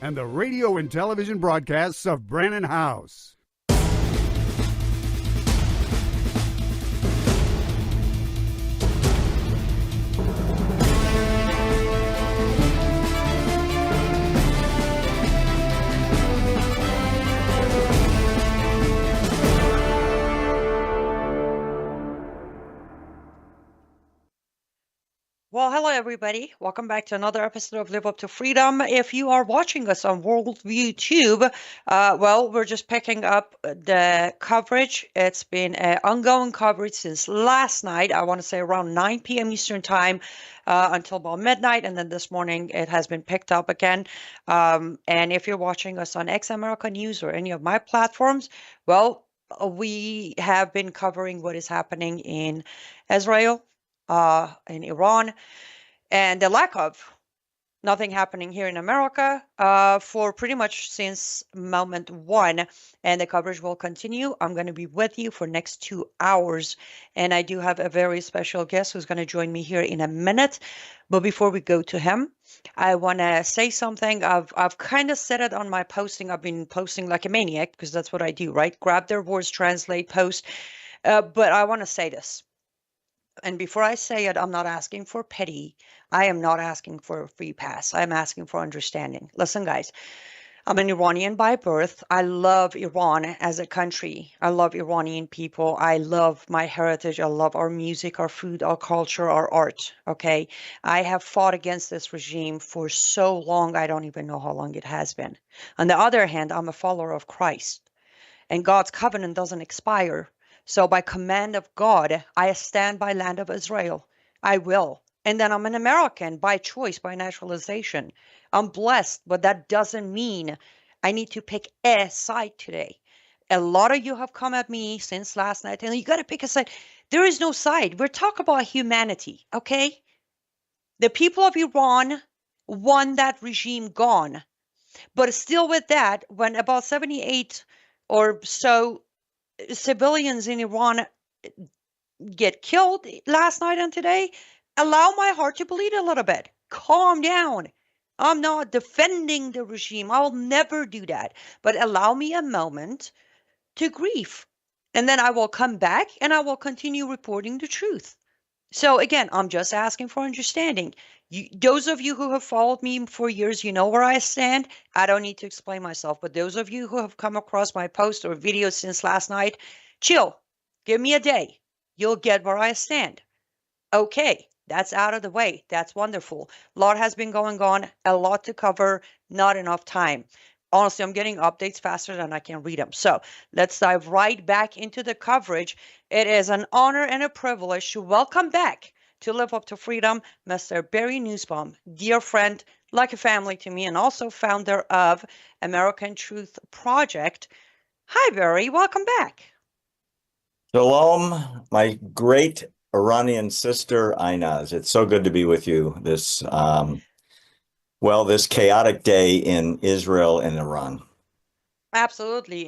and the radio and television broadcasts of Brannon House. Well, hello, everybody. Welcome back to another episode of Live Up to Freedom. If you are watching us on Worldview Tube, we're just picking up the coverage. It's been ongoing coverage since last night. I want to say around 9 p.m. Eastern Time until about midnight. And then this morning, it has been picked up again. And if you're watching us on X America News or any of my platforms, well, we have been covering what is happening in Israel, in Iran, and the lack of nothing happening here in America for pretty much since moment one. And the coverage will continue. I'm going to be with you for next 2 hours. And I do have a very special guest who's going to join me here in a minute. But before we go to him, I want to say something. I've kind of said it on my posting. I've been posting like a maniac because that's what I do, right? Grab their words, translate, post. But I want to say this. And before I say it, I'm not asking for pity. I am not asking for a free pass. I'm asking for understanding. Listen, guys, I'm an Iranian by birth. I love Iran as a country. I love Iranian people. I love my heritage. I love our music, our food, our culture, our art. Okay. I have fought against this regime for so long. I don't even know how long it has been. On the other hand, I'm a follower of Christ, and God's covenant doesn't expire. So by command of God, I stand by land of Israel. I will. And then I'm an American by choice, by naturalization. I'm blessed, but that doesn't mean I need to pick a side today. A lot of you have come at me since last night, and you got to pick a side. There is no side. We're talking about humanity, okay? The people of Iran want that regime gone. But still with that, when about 78 or so civilians in Iran get killed last night and today, allow my heart to bleed a little bit. Calm down. I'm not defending the regime. I'll never do that. But allow me a moment to grieve. And then I will come back and I will continue reporting the truth. So again, I'm just asking for understanding. Those of you who have followed me for years, you know where I stand. I don't need to explain myself. But those of you who have come across my posts or videos since last night, chill. Give me a day. You'll get where I stand. Okay, that's out of the way. That's wonderful. A lot has been going on. A lot to cover. Not enough time. Honestly, I'm getting updates faster than I can read them. So let's dive right back into the coverage. It is an honor and a privilege to welcome back to Live Up to Freedom, Mr. Barry Nussbaum, dear friend, like a family to me, and also founder of American Truth Project. Hi, Barry. Welcome back. Shalom, my great Iranian sister, Inaz. It's so good to be with you this chaotic day in Israel and Iran. Absolutely.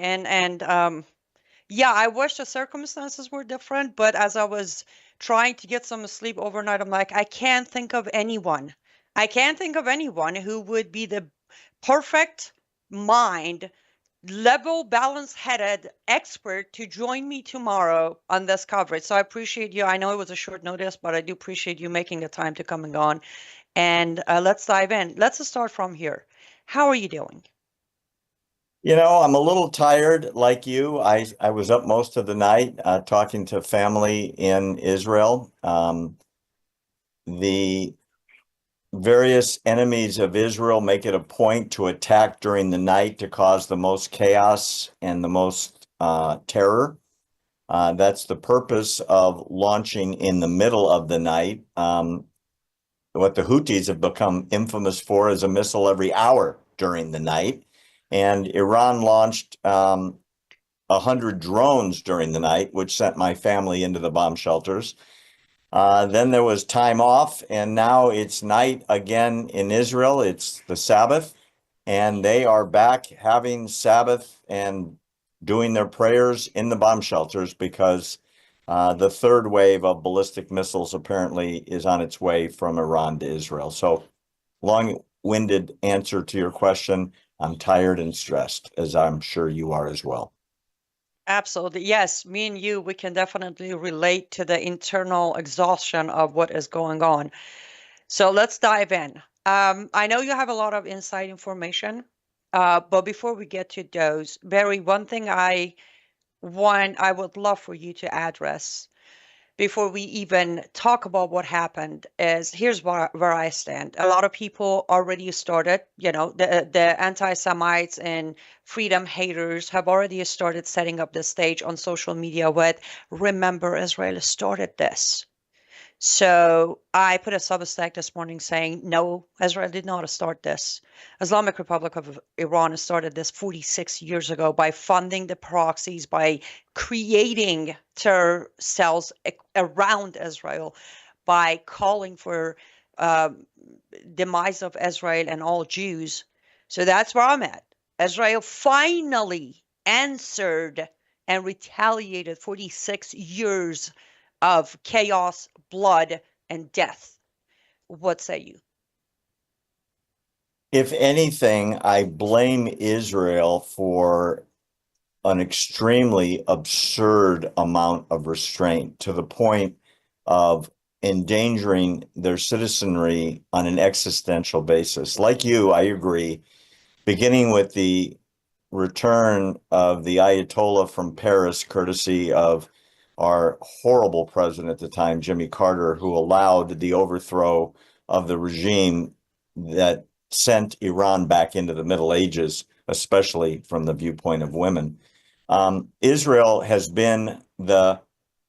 Yeah, I wish the circumstances were different, but as I was trying to get some sleep overnight, I'm like, I can't think of anyone. I can't think of anyone who would be the perfect mind, level, balance-headed expert to join me tomorrow on this coverage. So I appreciate you. I know it was a short notice, but I do appreciate you making the time to come and on. And let's dive in. Let's start from here. How are you doing? You know, I'm a little tired like you. I was up most of the night talking to family in Israel. The various enemies of Israel make it a point to attack during the night to cause the most chaos and the most terror. That's the purpose of launching in the middle of the night. What the Houthis have become infamous for is a missile every hour during the night. And Iran launched 100 drones during the night, which sent my family into the bomb shelters. Then there was time off, and now it's night again in Israel. It's the Sabbath, and they are back having Sabbath and doing their prayers in the bomb shelters because the third wave of ballistic missiles apparently is on its way from Iran to Israel. So long long-winded answer to your question. I'm tired and stressed, as I'm sure you are as well. Absolutely. Yes, me and you, we can definitely relate to the internal exhaustion of what is going on. So let's dive in. I know you have a lot of inside information, but before we get to those, Barry, one thing I would love for you to address before we even talk about what happened is here's where I stand. A lot of people already started, the anti-Semites and freedom haters have already started setting up the stage on social media with, remember, Israel started this. So I put a Substack this morning saying, no, Israel did not start this. Islamic Republic of Iran started this 46 years ago by funding the proxies, by creating terror cells around Israel, by calling for demise of Israel and all Jews. So that's where I'm at. Israel finally answered and retaliated 46 years of chaos, blood, and death. What say you? If anything, I blame Israel for an extremely absurd amount of restraint to the point of endangering their citizenry on an existential basis. Like you, I agree, beginning with the return of the Ayatollah from Paris, courtesy of our horrible president at the time, Jimmy Carter, who allowed the overthrow of the regime that sent Iran back into the Middle Ages, especially from the viewpoint of women. Israel has been the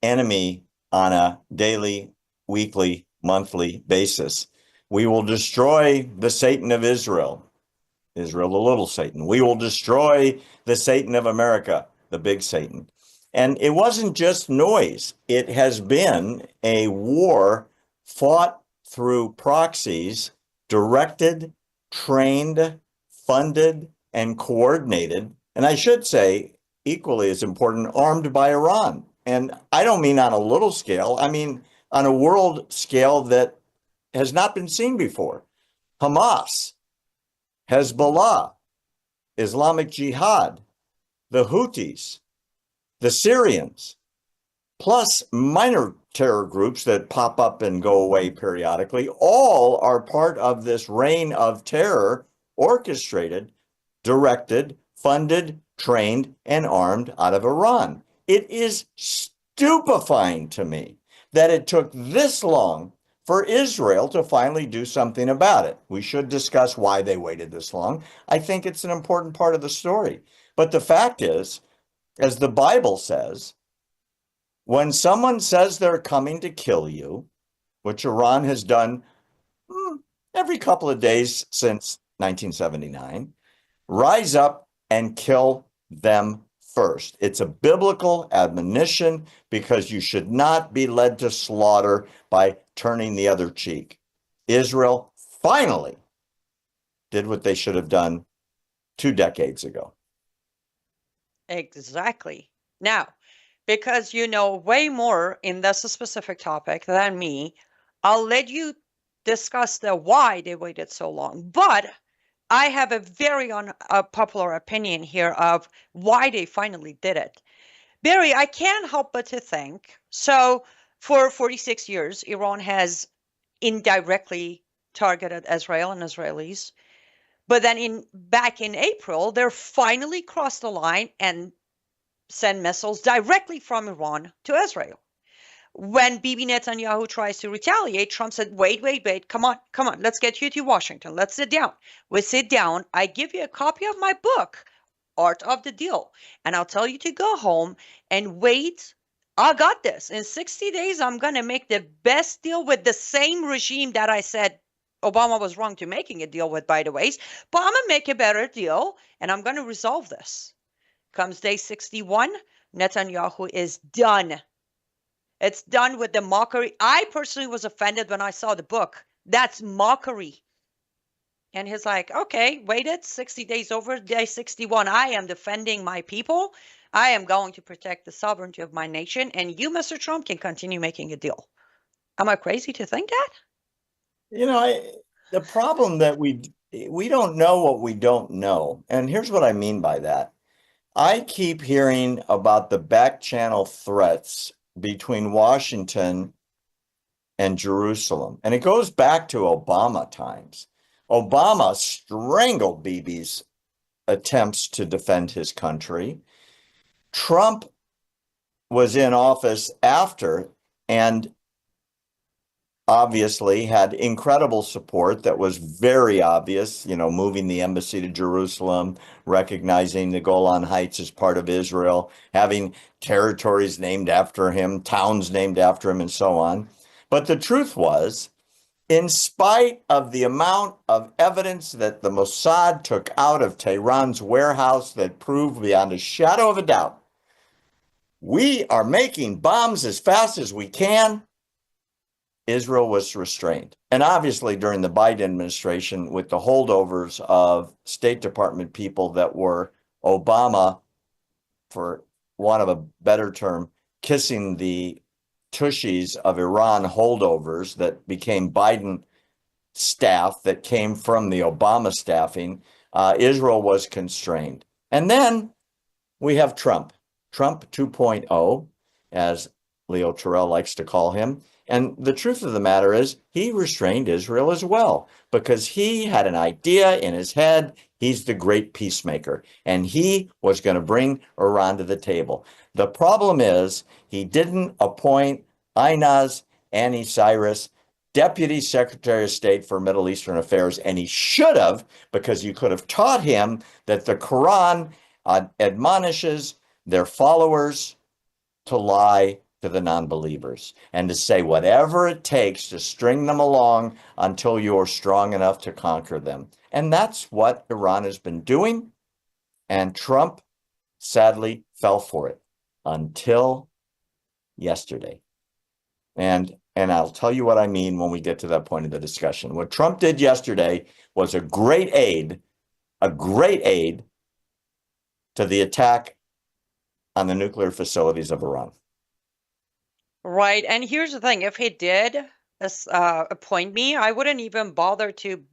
enemy on a daily, weekly, monthly basis. We will destroy the Satan of Israel, Israel, the little Satan. We will destroy the Satan of America, the big Satan. And it wasn't just noise. It has been a war fought through proxies, directed, trained, funded, and coordinated. And I should say, equally as important, armed by Iran. And I don't mean on a little scale. I mean on a world scale that has not been seen before. Hamas, Hezbollah, Islamic Jihad, the Houthis, the Syrians, plus minor terror groups that pop up and go away periodically, all are part of this reign of terror, orchestrated, directed, funded, trained, and armed out of Iran. It is stupefying to me that it took this long for Israel to finally do something about it. We should discuss why they waited this long. I think it's an important part of the story. But the fact is, as the Bible says, when someone says they're coming to kill you, which Iran has done every couple of days since 1979, rise up and kill them first. It's a biblical admonition because you should not be led to slaughter by turning the other cheek. Israel finally did what they should have done 2 decades ago. Exactly. Now, because you know way more in this specific topic than me, I'll let you discuss the why they waited so long. But I have a very unpopular opinion here of why they finally did it. Barry, I can't help but to think, so for 46 years, Iran has indirectly targeted Israel and Israelis. But then back in April, they finally crossed the line and sent missiles directly from Iran to Israel. When Bibi Netanyahu tries to retaliate, Trump said, wait, come on, let's get you to Washington. Let's sit down. We sit down. I give you a copy of my book, Art of the Deal, and I'll tell you to go home and wait. I got this. In 60 days, I'm going to make the best deal with the same regime that I said Obama was wrong to making a deal with, by the way. But I'm going to make a better deal, and I'm going to resolve this. Comes day 61, Netanyahu is done. It's done with the mockery. I personally was offended when I saw the book. That's mockery. And he's like, okay, waited 60 days over, day 61. I am defending my people. I am going to protect the sovereignty of my nation. And you, Mr. Trump, can continue making a deal. Am I crazy to think that? You know, the problem that we we don't know what we don't know. And here's what I mean by that. I keep hearing about the back channel threats between Washington and Jerusalem. And it goes back to Obama times. Obama strangled Bibi's attempts to defend his country. Trump was in office after and obviously had incredible support that was very obvious, moving the embassy to Jerusalem, recognizing the Golan Heights as part of Israel, having territories named after him, towns named after him, and so on. But the truth was, in spite of the amount of evidence that the Mossad took out of Tehran's warehouse that proved beyond a shadow of a doubt, we are making bombs as fast as we can, Israel was restrained. And obviously during the Biden administration, with the holdovers of State Department people that were Obama, for want of a better term, kissing the tushies of Iran holdovers that became Biden staff that came from the Obama staffing, Israel was constrained. And then we have Trump 2.0, as Leo Terrell likes to call him. And the truth of the matter is he restrained Israel as well, because he had an idea in his head. He's the great peacemaker, and he was going to bring Iran to the table. The problem is he didn't appoint Anni Cyrus, Deputy Secretary of State for Middle Eastern Affairs, and he should have, because you could have taught him that the Quran admonishes their followers to lie to the non-believers and to say whatever it takes to string them along until you're strong enough to conquer them. And that's what Iran has been doing. And Trump sadly fell for it until yesterday. And I'll tell you what I mean when we get to that point of the discussion. What Trump did yesterday was a great aid to the attack on the nuclear facilities of Iran. Right. And here's the thing. If he did appoint me, I wouldn't even bother to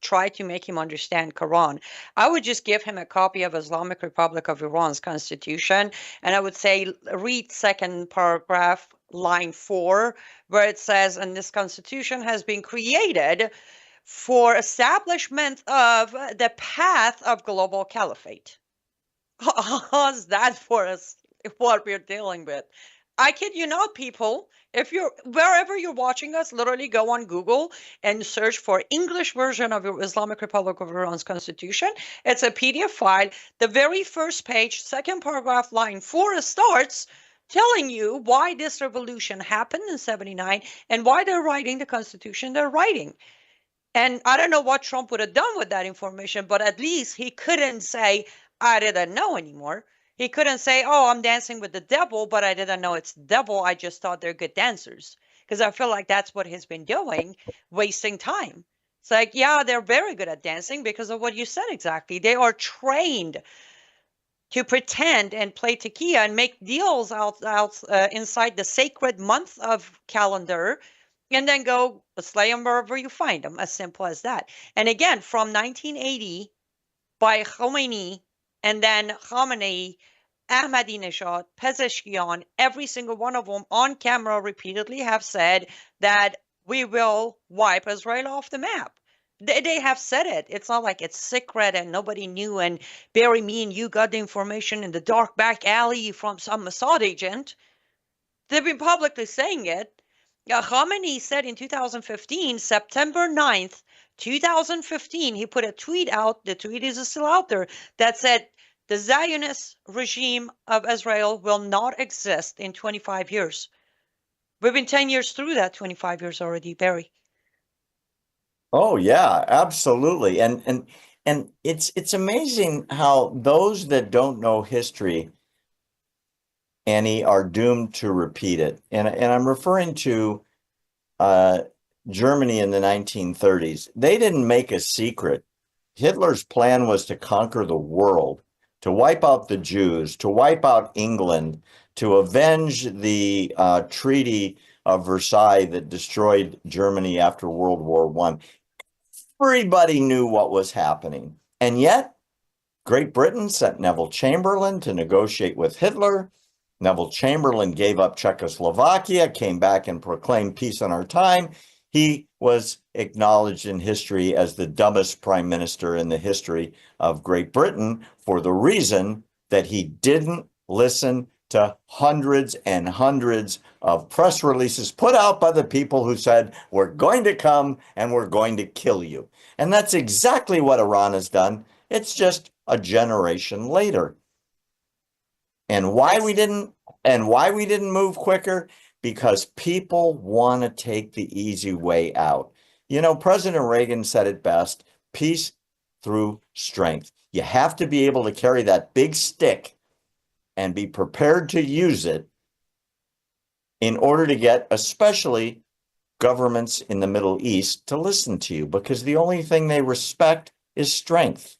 try to make him understand Quran. I would just give him a copy of Islamic Republic of Iran's constitution. And I would say, read second paragraph, line 4, where it says, and this constitution has been created for establishment of the path of global caliphate. How's that for us, what we're dealing with? I kid you not, people. If you're wherever you're watching us, literally go on Google and search for English version of your Islamic Republic of Iran's constitution. It's a PDF file. The very first page, second paragraph, line 4 starts telling you why this revolution happened in 79 and why they're writing the constitution they're writing. And I don't know what Trump would have done with that information, but at least he couldn't say, I didn't know anymore. He couldn't say, oh, I'm dancing with the devil, but I didn't know it's the devil. I just thought they're good dancers. Because I feel like that's what he's been doing, wasting time. It's like, yeah, they're very good at dancing because of what you said exactly. They are trained to pretend and play tequila and make deals inside the sacred month of calendar and then go slay them wherever you find them. As simple as that. And again, from 1980 by Khomeini, and then Khamenei, Ahmadinejad, Pezeshkian, every single one of them on camera repeatedly have said that we will wipe Israel off the map. They have said it. It's not like it's secret and nobody knew and Barry, me and you got the information in the dark back alley from some Mossad agent. They've been publicly saying it. Khamenei said in 2015, September 9th, 2015, he put a tweet out, the tweet is still out there, that said, the Zionist regime of Israel will not exist in 25 years. We've been 10 years through that 25 years already, Barry. Oh, yeah, absolutely. And it's amazing how those that don't know history, Annie, are doomed to repeat it. And I'm referring to Germany in the 1930s. They didn't make a secret. Hitler's plan was to conquer the world, to wipe out the Jews, to wipe out England, to avenge the Treaty of Versailles that destroyed Germany after World War I. Everybody knew what was happening. And yet, Great Britain sent Neville Chamberlain to negotiate with Hitler. Neville Chamberlain gave up Czechoslovakia, came back and proclaimed peace in our time. He was acknowledged in history as the dumbest prime minister in the history of Great Britain for the reason that he didn't listen to hundreds and hundreds of press releases put out by the people who said, we're going to come and we're going to kill you. And that's exactly what Iran has done. It's just a generation later. And why we didn't move quicker? Because people want to take the easy way out. You know, President Reagan said it best, peace through strength. You have to be able to carry that big stick and be prepared to use it in order to get, especially governments in the Middle East, to listen to you, because the only thing they respect is strength.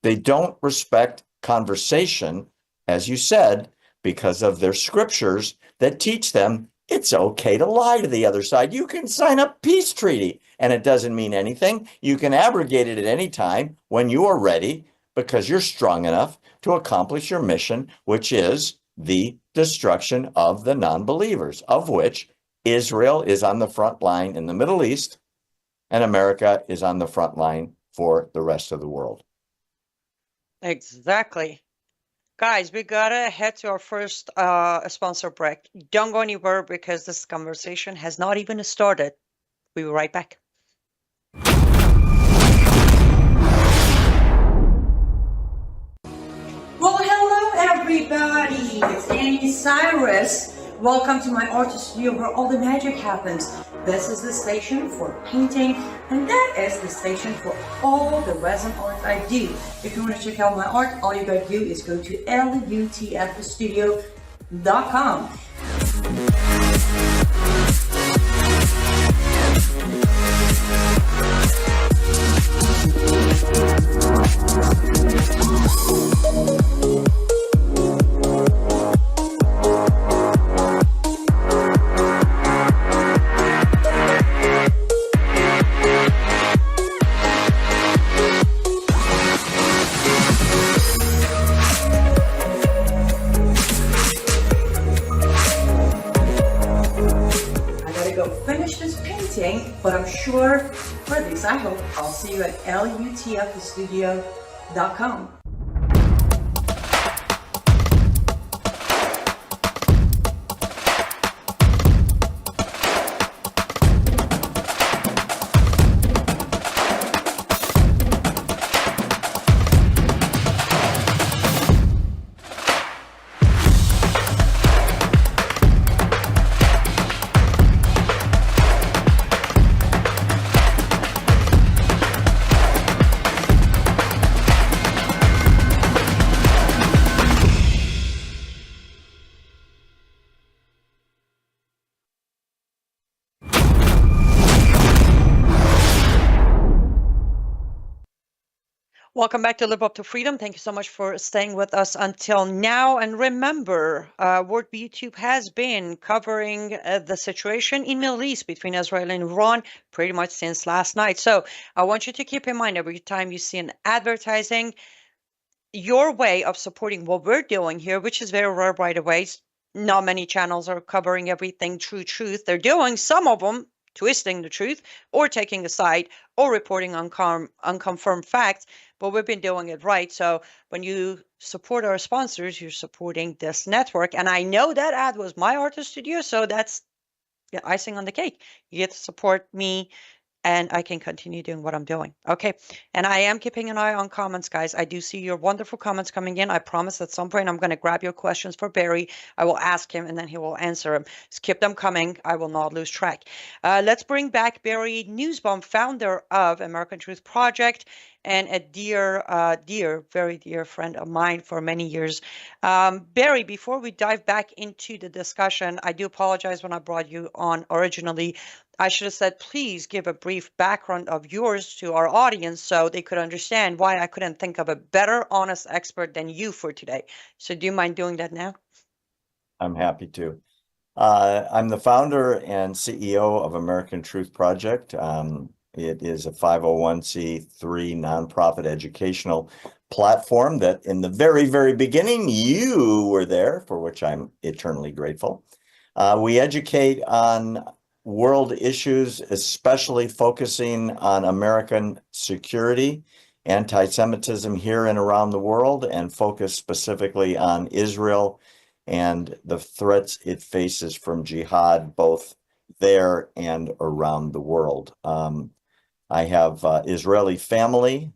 They don't respect conversation, as you said, because of their scriptures that teach them it's okay to lie to the other side. You can sign a peace treaty and it doesn't mean anything. You can abrogate it at any time when you are ready because you're strong enough to accomplish your mission, which is the destruction of the non-believers, of which Israel is on the front line in the Middle East and America is on the front line for the rest of the world. Exactly. Guys, we gotta head to our first sponsor break. Don't go anywhere because this conversation has not even started. We'll be right back. Well, hello everybody. It's Anni Cyrus. Welcome to my art studio where all the magic happens. This is the station for painting, and that is the station for all the resin art I do. If you want to check out my art, all you gotta do is go to lutfstudio.com. But I'm sure, for at least I hope, I'll see you at lutfstudio.com. Welcome back to Live Up to Freedom. Thank you so much for staying with us until now. And remember, Worldview Tube has been covering the situation in Middle East between Israel and Iran pretty much since last night. So I want you to keep in mind every time you see an advertising, your way of supporting what we're doing here, which is very rare, by the way. Not many channels are covering everything true truth. They're doing some of them twisting the truth or taking a side or reporting unconfirmed facts, but we've been doing it right. So when you support our sponsors, you're supporting this network. And I know that ad was my artist studio, so that's icing on the cake. You get to support me and I can continue doing what I'm doing. Okay. And I am keeping an eye on comments, guys. I do see your wonderful comments coming in. I promise at some point I'm going to grab your questions for Barry. I will ask him and then he will answer them. Just keep them coming. I will not lose track. Let's bring back Barry Nussbaum, founder of American Truth Project and a very dear friend of mine for many years. Barry, before we dive back into the discussion, I do apologize when I brought you on originally. I should have said, please give a brief background of yours to our audience so they could understand why I couldn't think of a better, honest expert than you for today. So do you mind doing that now? I'm happy to. I'm the founder and CEO of American Truth Project. It is a 501c3 nonprofit educational platform that in the very, very beginning, you were there, for which I'm eternally grateful. We educate on world issues, especially focusing on American security, anti-Semitism here and around the world, and focus specifically on Israel and the threats it faces from jihad, both there and around the world. I have Israeli family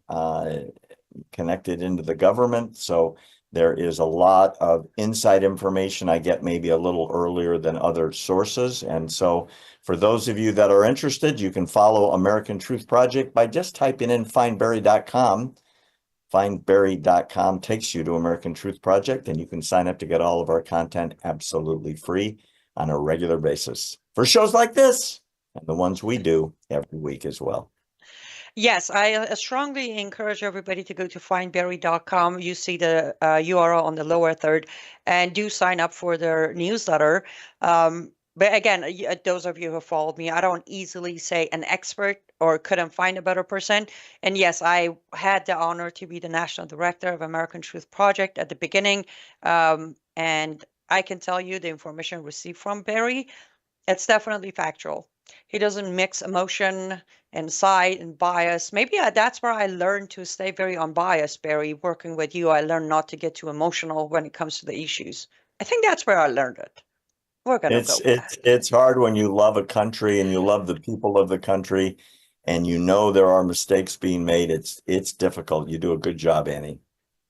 connected into the government, so there is a lot of inside information I get maybe a little earlier than other sources. And so for those of you that are interested, you can follow American Truth Project by just typing in findbarry.com. Findbarry.com takes you to American Truth Project, and you can sign up to get all of our content absolutely free on a regular basis for shows like this and the ones we do every week as well. Yes, I strongly encourage everybody to go to findberry.com. You see the URL on the lower third, and do sign up for their newsletter. But again, those of you who followed me, I don't easily say an expert or couldn't find a better person. And yes, I had the honor to be the national director of American Truth Project at the beginning. And I can tell you the information received from Barry, it's definitely factual. He doesn't mix emotion and side and bias. Maybe that's where I learned to stay very unbiased, Barry. Working with you, I learned not to get too emotional when it comes to the issues. I think that's where I learned it. We're gonna go with that. It's hard when you love a country and you love the people of the country, and you know there are mistakes being made. It's difficult. You do a good job, Annie.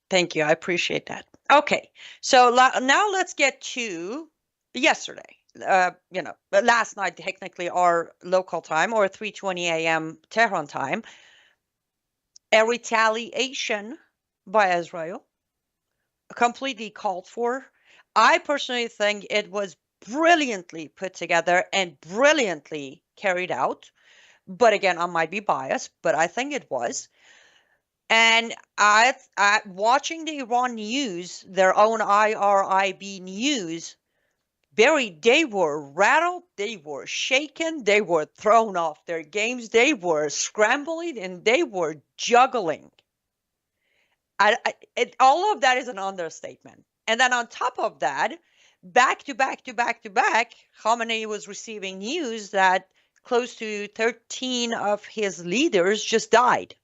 Thank you. I appreciate that. Okay, so now let's get to yesterday. Last night, technically our local time, or 3:20 a.m. Tehran time, a retaliation by Israel, completely called for. I personally think it was brilliantly put together and brilliantly carried out. But again, I might be biased, but I think it was. And I watching the Iran news, their own IRIB news, Barry, they were rattled, they were shaken, they were thrown off their games, they were scrambling, and they were juggling. All of that is an understatement. And then on top of that, back to back, Khamenei was receiving news that close to 13 of his leaders just died.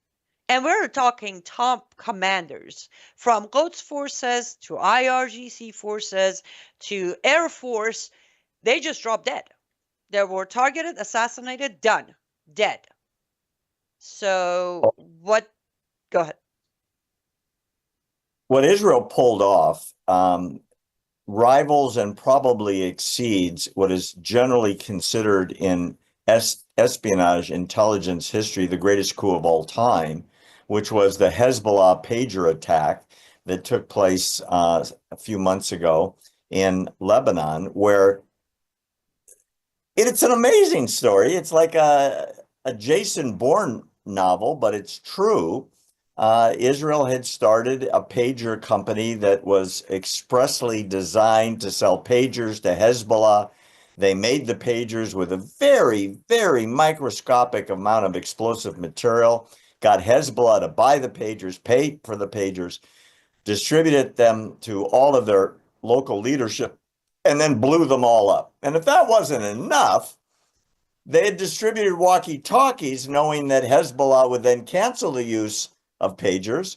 And we're talking top commanders, from Quds forces to IRGC forces to Air Force. They just dropped dead. They were targeted, assassinated, done, dead. So go ahead. What Israel pulled off rivals and probably exceeds what is generally considered in espionage intelligence history the greatest coup of all time, which was the Hezbollah pager attack that took place a few months ago in Lebanon, where it's an amazing story. It's like a Jason Bourne novel, but it's true. Israel had started a pager company that was expressly designed to sell pagers to Hezbollah. They made the pagers with a very, very microscopic amount of explosive material, got Hezbollah to buy the pagers, pay for the pagers, distributed them to all of their local leadership, and then blew them all up. And if that wasn't enough, they had distributed walkie-talkies knowing that Hezbollah would then cancel the use of pagers.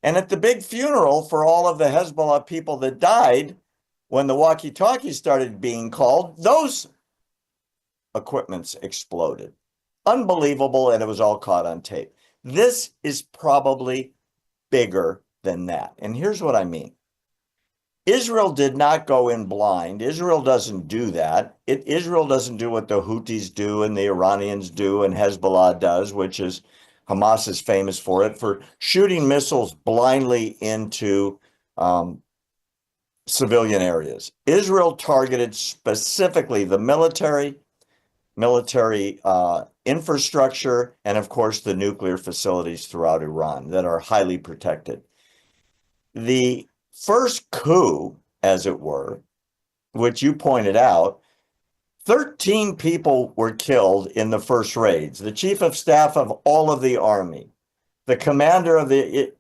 And at the big funeral for all of the Hezbollah people that died, when the walkie-talkies started being called, those equipments exploded. Unbelievable, and it was all caught on tape. This is probably bigger than that. And here's what I mean. Israel did not go in blind. Israel doesn't do that. Israel doesn't do what the Houthis do and the Iranians do and Hezbollah does, which is Hamas is famous for it, for shooting missiles blindly into civilian areas. Israel targeted specifically the military infrastructure, and of course the nuclear facilities throughout Iran that are highly protected. The first coup, as it were, which you pointed out, 13 people were killed in the first raids. The chief of staff of all of the army, the commander of the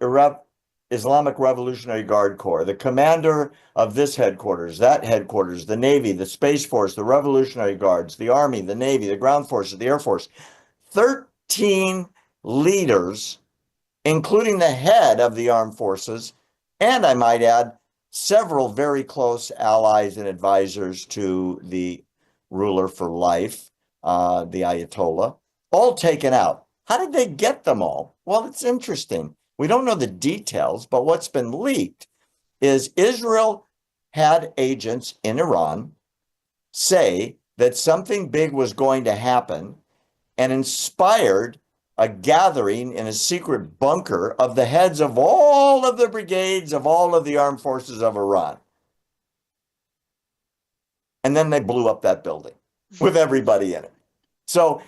Islamic Revolutionary Guard Corps, the commander of this headquarters, that headquarters, the Navy, the Space Force, the Revolutionary Guards, the Army, the Navy, the Ground Forces, the Air Force. 13 leaders, including the head of the armed forces, and I might add, several very close allies and advisors to the ruler for life, the Ayatollah, all taken out. How did they get them all? Well, it's interesting. We don't know the details, but what's been leaked is Israel had agents in Iran say that something big was going to happen and inspired a gathering in a secret bunker of the heads of all of the brigades of all of the armed forces of Iran. And then they blew up that building with everybody in it. So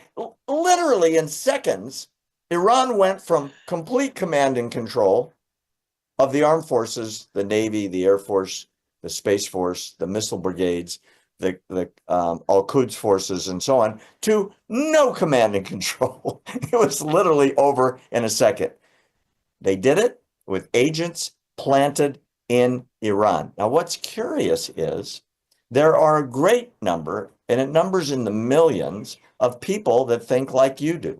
literally in seconds, Iran went from complete command and control of the armed forces, the Navy, the Air Force, the Space Force, the missile brigades, the Al-Quds forces, and so on, to no command and control. It was literally over in a second. They did it with agents planted in Iran. Now, what's curious is there are a great number, and it numbers in the millions, of people that think like you do.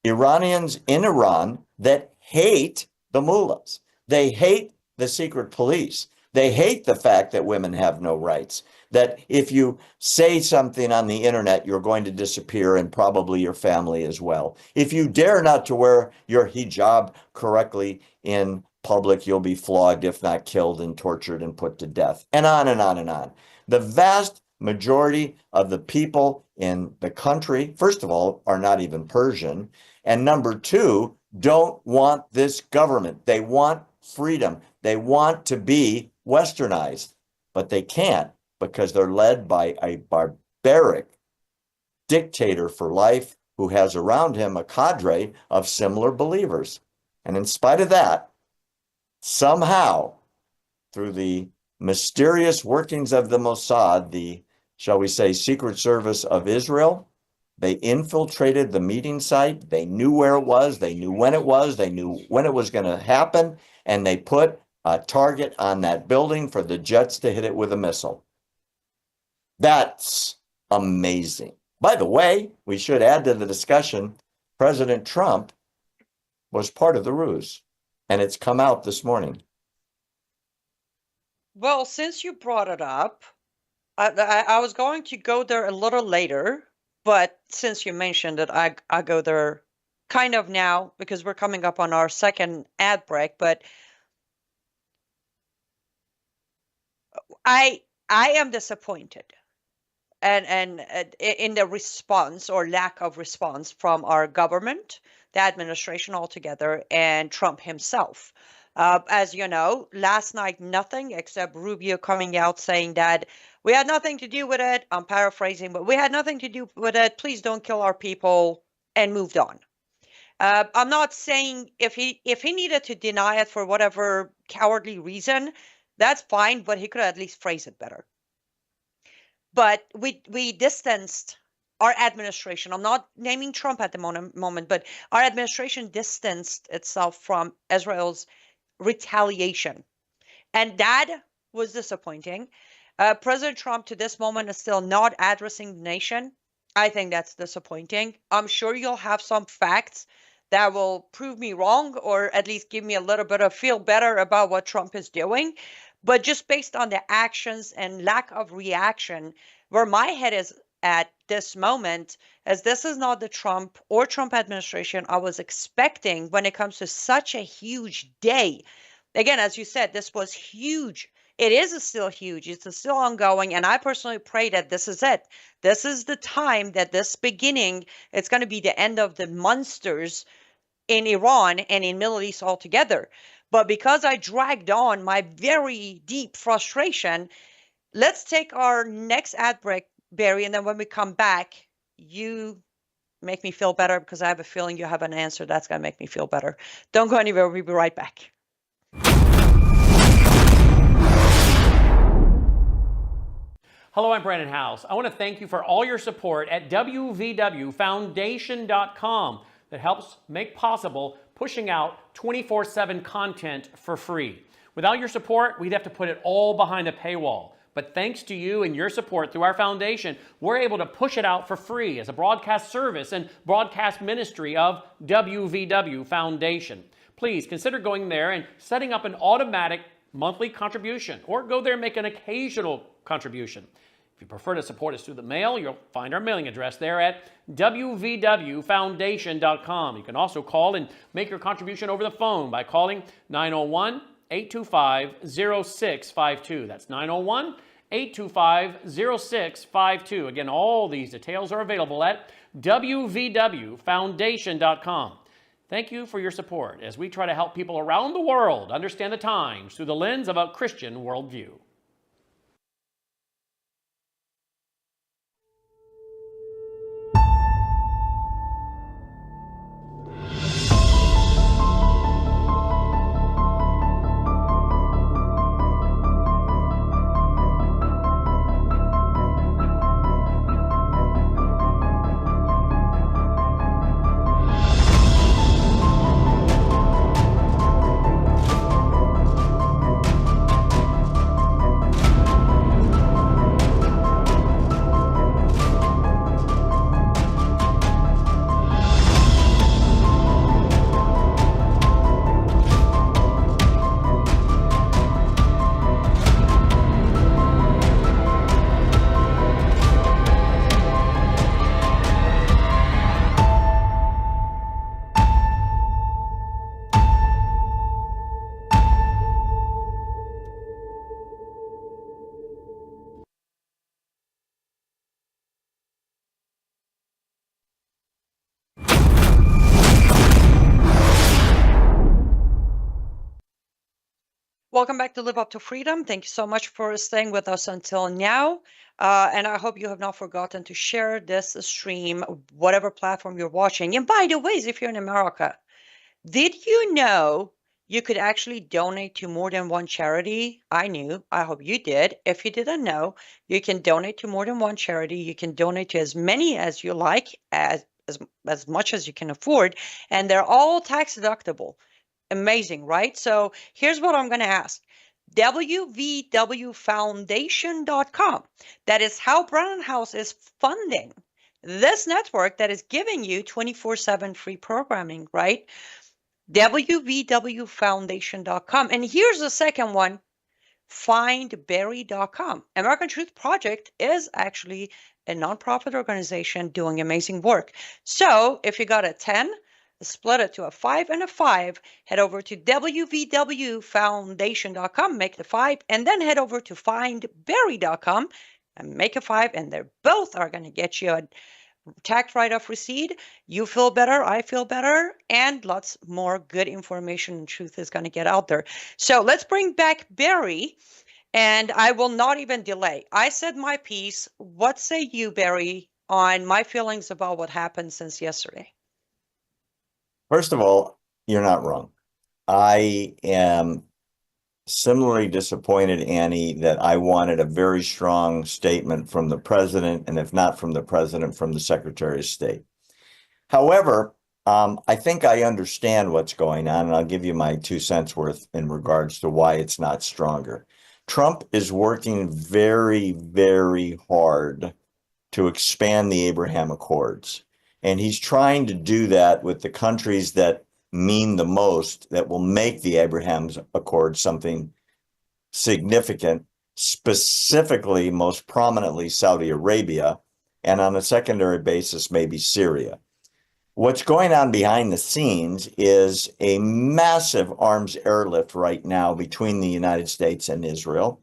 Iranians in Iran that hate the mullahs. They hate the secret police. They hate the fact that women have no rights, that if you say something on the internet, you're going to disappear and probably your family as well. If you dare not to wear your hijab correctly in public, you'll be flogged, if not killed and tortured and put to death, and on and on and on. The vast majority of the people in the country, first of all, are not even Persian, and number two, don't want this government. They want freedom. They want to be westernized, but they can't because they're led by a barbaric dictator for life who has around him a cadre of similar believers. And in spite of that, somehow, through the mysterious workings of the Mossad, the, shall we say, Secret Service of Israel, they infiltrated the meeting site. They knew where it was. They knew when it was. They knew when it was going to happen. And they put a target on that building for the jets to hit it with a missile. That's amazing. By the way, we should add to the discussion, President Trump was part of the ruse, and it's come out this morning. Well, since you brought it up, I was going to go there a little later, but since you mentioned it, I go there kind of now because we're coming up on our second ad break. But I am disappointed, and in the response or lack of response from our government, the administration altogether, and Trump himself. As you know, last night, nothing except Rubio coming out saying that we had nothing to do with it. I'm paraphrasing, but we had nothing to do with it. Please don't kill our people, and moved on. I'm not saying if he needed to deny it for whatever cowardly reason, that's fine, but he could at least phrase it better. But we distanced our administration. I'm not naming Trump at the moment, but our administration distanced itself from Israel's retaliation. And that was disappointing. President Trump to this moment is still not addressing the nation. I think that's disappointing. I'm sure you'll have some facts that will prove me wrong, or at least give me a little bit of feel better about what Trump is doing. But just based on the actions and lack of reaction, where my head is at this moment, as this is not the Trump or Trump administration I was expecting when it comes to such a huge day. Again, as you said, this was huge. It is still huge. It's still ongoing. And I personally pray that this is it. This is the time that this beginning, it's going to be the end of the monsters in Iran and in Middle East altogether. But because I dragged on my very deep frustration, let's take our next ad break, Barry, and then when we come back, you make me feel better because I have a feeling you have an answer that's going to make me feel better. Don't go anywhere. We'll be right back. Hello, I'm Brandon House. I want to thank you for all your support at wvwfoundation.com that helps make possible pushing out 24/7 content for free. Without your support, we'd have to put it all behind a paywall. But thanks to you and your support through our foundation, we're able to push it out for free as a broadcast service and broadcast ministry of WVW Foundation. Please consider going there and setting up an automatic monthly contribution, or go there and make an occasional contribution. If you prefer to support us through the mail, you'll find our mailing address there at wvwfoundation.com. You can also call and make your contribution over the phone by calling 901-825-0652. That's 901-825-0652. Again, all these details are available at wvwfoundation.com. Thank you for your support as we try to help people around the world understand the times through the lens of a Christian worldview. Welcome back to Live Up to Freedom. Thank you so much for staying with us until now. And I hope you have not forgotten to share this stream, whatever platform you're watching. And by the way, if you're in America, did you know you could actually donate to more than one charity? I knew. I hope you did. If you didn't know, you can donate to more than one charity. You can donate to as many as you like, as much as you can afford. And they're all tax deductible. Amazing, right? So here's what I'm going to ask. wvwfoundation.com. That is how Brown House is funding this network that is giving you 24/7 free programming, right? wvwfoundation.com. And here's the second one, findberry.com. American Truth Project is actually a nonprofit organization doing amazing work. So if you got a 10, split it to a 5 and a 5, head over to wvwfoundation.com, make the 5, and then head over to findberry.com and make a 5, and they're both are going to get you a tax write-off receipt. You feel better, I feel better, and lots more good information and truth is going to get out there. So let's bring back Barry, and I will not even delay. I said my piece. What say you, Barry, on my feelings about what happened since yesterday? First of all, you're not wrong. I am similarly disappointed, Annie, that I wanted a very strong statement from the president, and if not from the president, from the Secretary of State. However, I think I understand what's going on, and I'll give you my 2 cents worth in regards to why it's not stronger. Trump is working very, very hard to expand the Abraham Accords. And he's trying to do that with the countries that mean the most, that will make the Abraham Accords something significant, specifically, most prominently, Saudi Arabia, and on a secondary basis, maybe Syria. What's going on behind the scenes is a massive arms airlift right now between the United States and Israel.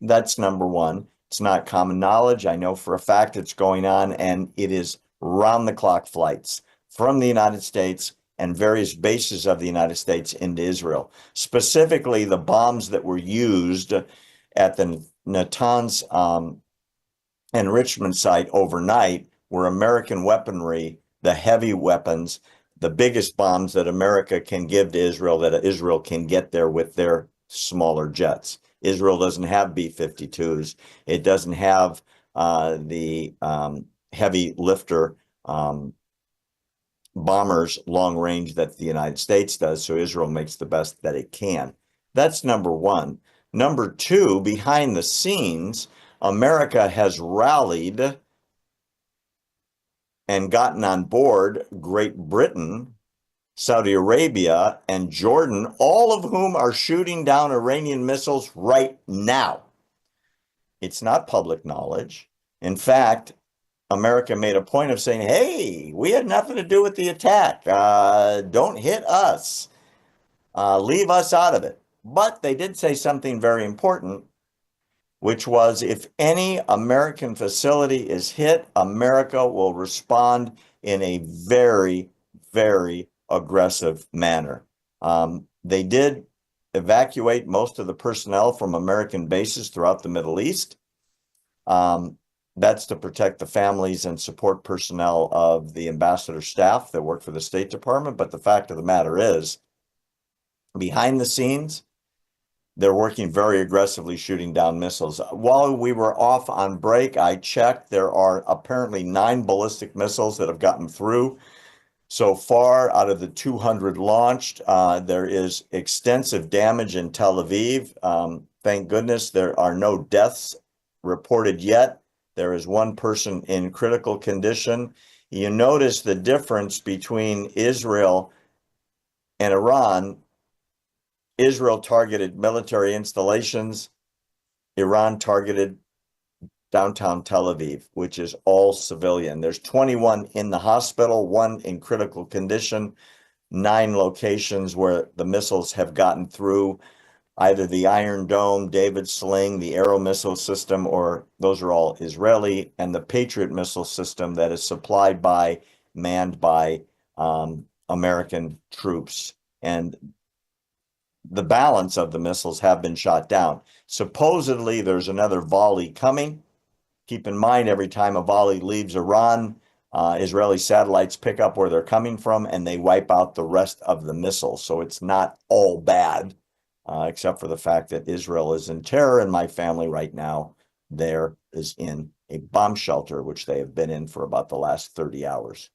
That's number one. It's not common knowledge. I know for a fact it's going on, and it is round-the-clock flights from the United States and various bases of the United States into Israel. Specifically, the bombs that were used at the Natanz enrichment site overnight were American weaponry, the heavy weapons, the biggest bombs that America can give to Israel, that Israel can get there with their smaller jets. Israel doesn't have B-52s. It doesn't have the heavy lifter bombers long range that the United States does. So Israel makes the best that it can. That's number one. Number two, behind the scenes, America has rallied and gotten on board Great Britain, Saudi Arabia, and Jordan, all of whom are shooting down Iranian missiles right now. It's not public knowledge. In fact, America made a point of saying, hey, we had nothing to do with the attack. Don't hit us. Leave us out of it. But they did say something very important, which was if any American facility is hit, America will respond in a very, very aggressive manner. They did evacuate most of the personnel from American bases throughout the Middle East. That's to protect the families and support personnel of the ambassador staff that work for the State Department. But the fact of the matter is, behind the scenes, they're working very aggressively shooting down missiles. While we were off on break, I checked. There are apparently 9 ballistic missiles that have gotten through so far out of the 200 launched. There is extensive damage in Tel Aviv. Thank goodness there are no deaths reported yet. There is 1 person in critical condition. You notice the difference between Israel and Iran. Israel targeted military installations. Iran targeted downtown Tel Aviv, which is all civilian. There's 21 in the hospital, 1 in critical condition, 9 locations where the missiles have gotten through, either the Iron Dome, David Sling, the Arrow missile system, or those are all Israeli, and the Patriot missile system that is supplied by, manned by American troops. And the balance of the missiles have been shot down. Supposedly, there's another volley coming. Keep in mind, every time a volley leaves Iran, Israeli satellites pick up where they're coming from and they wipe out the rest of the missiles. So it's not all bad, except for the fact that Israel is in terror, and my family right now there is in a bomb shelter, which they have been in for about the last 30 hours.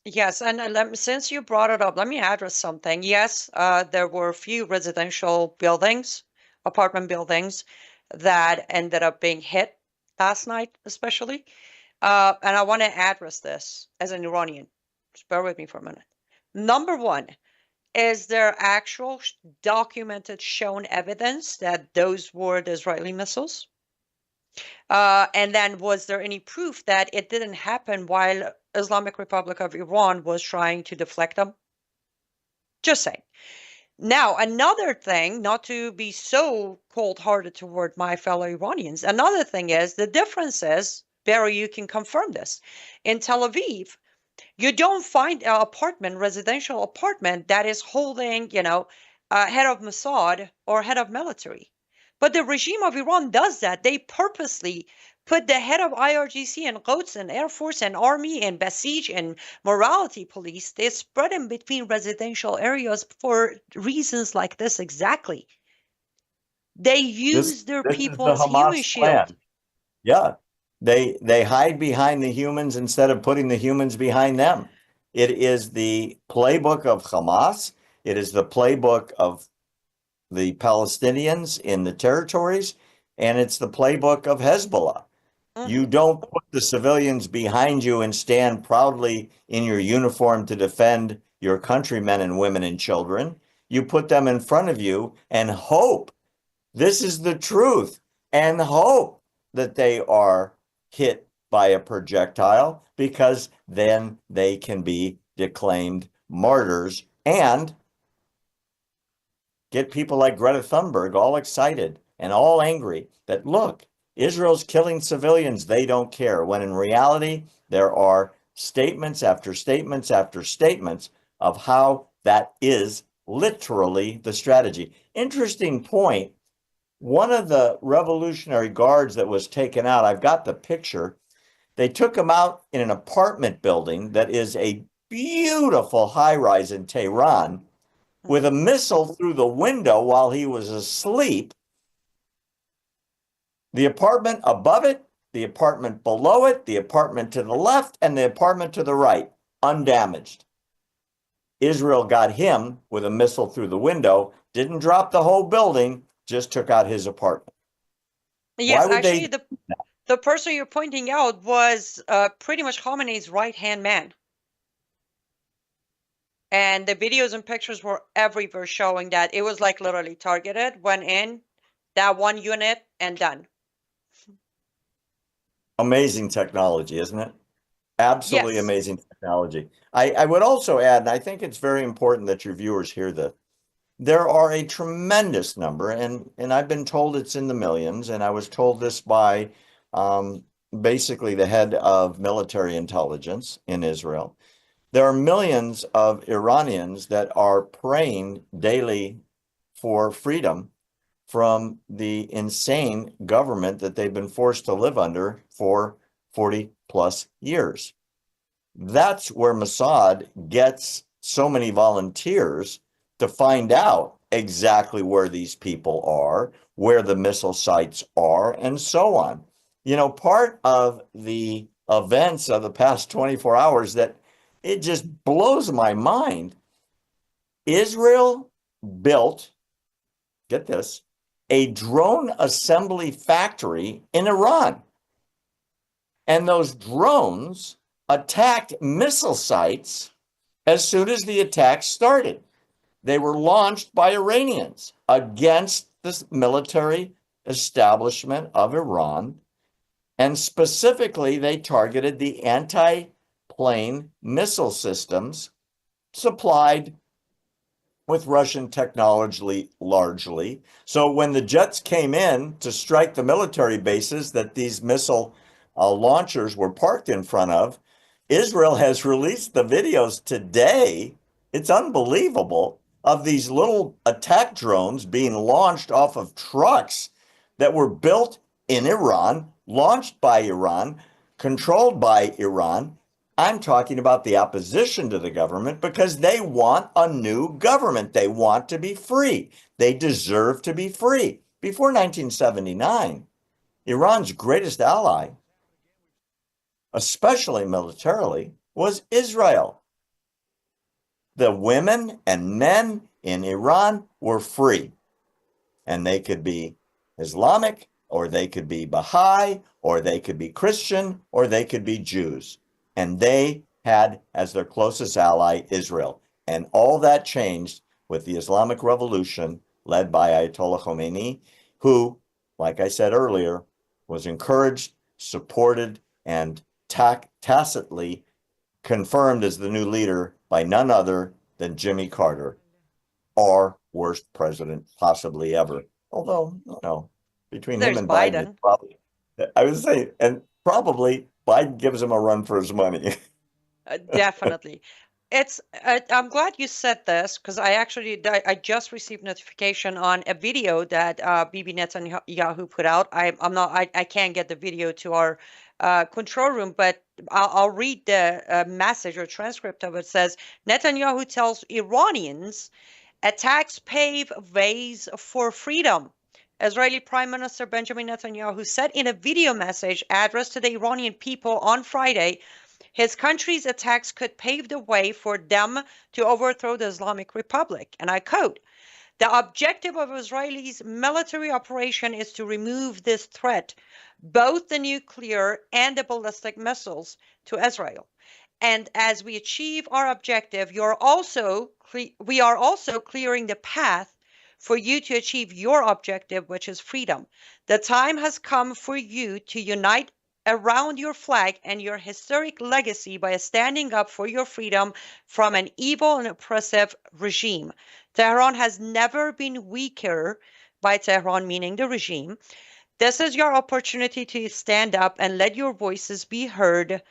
Yes, and since you brought it up, let me address something. Yes, there were a few residential buildings, apartment buildings, that ended up being hit last night, especially. And I want to address this as an Iranian. Just bear with me for a minute. Number one, is there actual documented, shown evidence that those were the Israeli missiles? And then was there any proof that it didn't happen while Islamic Republic of Iran was trying to deflect them? Just saying. Now, another thing, not to be so cold-hearted toward my fellow Iranians, another thing is the difference is, Barry, you can confirm this. In Tel Aviv, you don't find an apartment, residential apartment, that is holding, head of Mossad or head of military. But the regime of Iran does that. They purposely put the head of IRGC and Quds and Air Force and Army and Basij and morality police. They spread them between residential areas for reasons like this exactly. They use their people as human shield. Yeah. They hide behind the humans instead of putting the humans behind them. It is the playbook of Hamas. It is the playbook of the Palestinians in the territories, and it's the playbook of Hezbollah. You don't put the civilians behind you and stand proudly in your uniform to defend your countrymen and women and children. You put them in front of you and hope, this is the truth, and hope that they are hit by a projectile, because then they can be declaimed martyrs and get people like Greta Thunberg all excited and all angry that, look, Israel's killing civilians, they don't care. When in reality, there are statements after statements after statements of how that is literally the strategy. Interesting point. One of the Revolutionary Guards that was taken out, I've got the picture. They took him out in an apartment building that is a beautiful high-rise in Tehran, with a missile through the window while he was asleep. The apartment above it, the apartment below it, the apartment to the left, and the apartment to the right, undamaged. Israel got him with a missile through the window, didn't drop the whole building, just took out his apartment. Yes, Why would actually, they? the person you're pointing out was pretty much Khamenei's right-hand man. And the videos and pictures were everywhere showing that it was like literally targeted, went in, that one unit, and done. Amazing technology, isn't it? Absolutely Yes. amazing technology. I would also add, and I think it's very important that your viewers hear this, there are a tremendous number, and I've been told it's in the millions, and I was told this by basically the head of military intelligence in Israel. There are millions of Iranians that are praying daily for freedom from the insane government that they've been forced to live under for 40 plus years. That's where Mossad gets so many volunteers to find out exactly where these people are, where the missile sites are, and so on. You know, part of the events of the past 24 hours that it just blows my mind. Israel built, get this, a drone assembly factory in Iran. And those drones attacked missile sites as soon as the attack started. They were launched by Iranians against the military establishment of Iran. And specifically, they targeted the anti-plane missile systems supplied with Russian technology largely. So when the jets came in to strike the military bases that these missile launchers were parked in front of, Israel has released the videos today. It's unbelievable, of these little attack drones being launched off of trucks that were built in Iran, launched by Iran, controlled by Iran. I'm talking about the opposition to the government because they want a new government. They want to be free. They deserve to be free. Before 1979, Iran's greatest ally, especially militarily, was Israel. The women and men in Iran were free, and they could be Islamic, or they could be Baha'i, or they could be Christian, or they could be Jews. And they had as their closest ally Israel. And all that changed with the Islamic Revolution led by Ayatollah Khomeini, who, like I said earlier, was encouraged, supported, and tacitly confirmed as the new leader by none other than Jimmy Carter, our worst president possibly ever. Although, you know, between There's him and Biden, it's probably, I would say, and probably Biden gives him a run for his money. Definitely. It's I'm glad you said this because I just received notification on a video that Bibi Netanyahu put out. I can't get the video to our control room, but I'll read the message or transcript of it. It says Netanyahu tells Iranians attacks pave ways for freedom. Israeli Prime Minister Benjamin Netanyahu said in a video message addressed to the Iranian people on Friday, his country's attacks could pave the way for them to overthrow the Islamic Republic. And I quote, "The objective of Israel's military operation is to remove this threat, both the nuclear and the ballistic missiles, to Israel. And as we achieve our objective, we are also clearing the path for you to achieve your objective, which is freedom. The time has come for you to unite around your flag and your historic legacy by standing up for your freedom from an evil and oppressive regime. Tehran has never been weaker," by Tehran meaning the regime. "This is your opportunity to stand up and let your voices be heard,"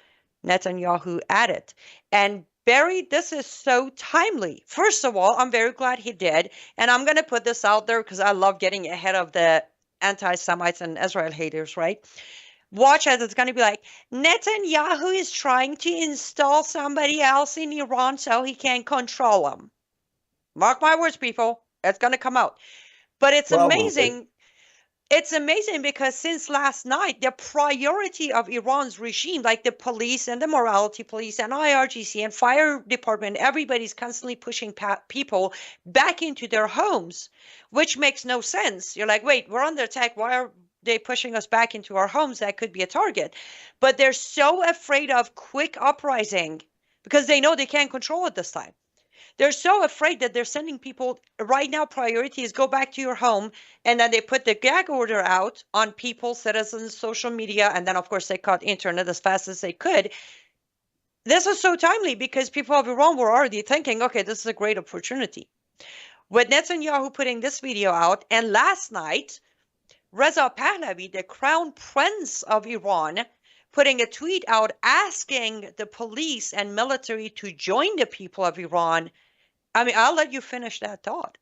Netanyahu added. And Barry, this is so timely. First of all, I'm very glad he did. And I'm going to put this out there because I love getting ahead of the anti-Semites and Israel haters, right? Watch as it's going to be like, Netanyahu is trying to install somebody else in Iran so he can control them. Mark my words, people. It's going to come out. But it's Probably. amazing. It's amazing because since last night, the priority of Iran's regime, like the police and the morality police and IRGC and fire department, everybody's constantly pushing people back into their homes, which makes no sense. You're like, wait, we're under attack. Why are they pushing us back into our homes? That could be a target. But they're so afraid of quick uprising because they know they can't control it this time. They're so afraid that they're sending people right now. Priority is go back to your home, and then they put the gag order out on people, citizens, social media, and then of course they cut internet as fast as they could. This is so timely because people of Iran were already thinking, okay, this is a great opportunity. With Netanyahu putting this video out, and last night, Reza Pahlavi, the crown prince of Iran, putting a tweet out asking the police and military to join the people of Iran. I mean, I'll let you finish that thought.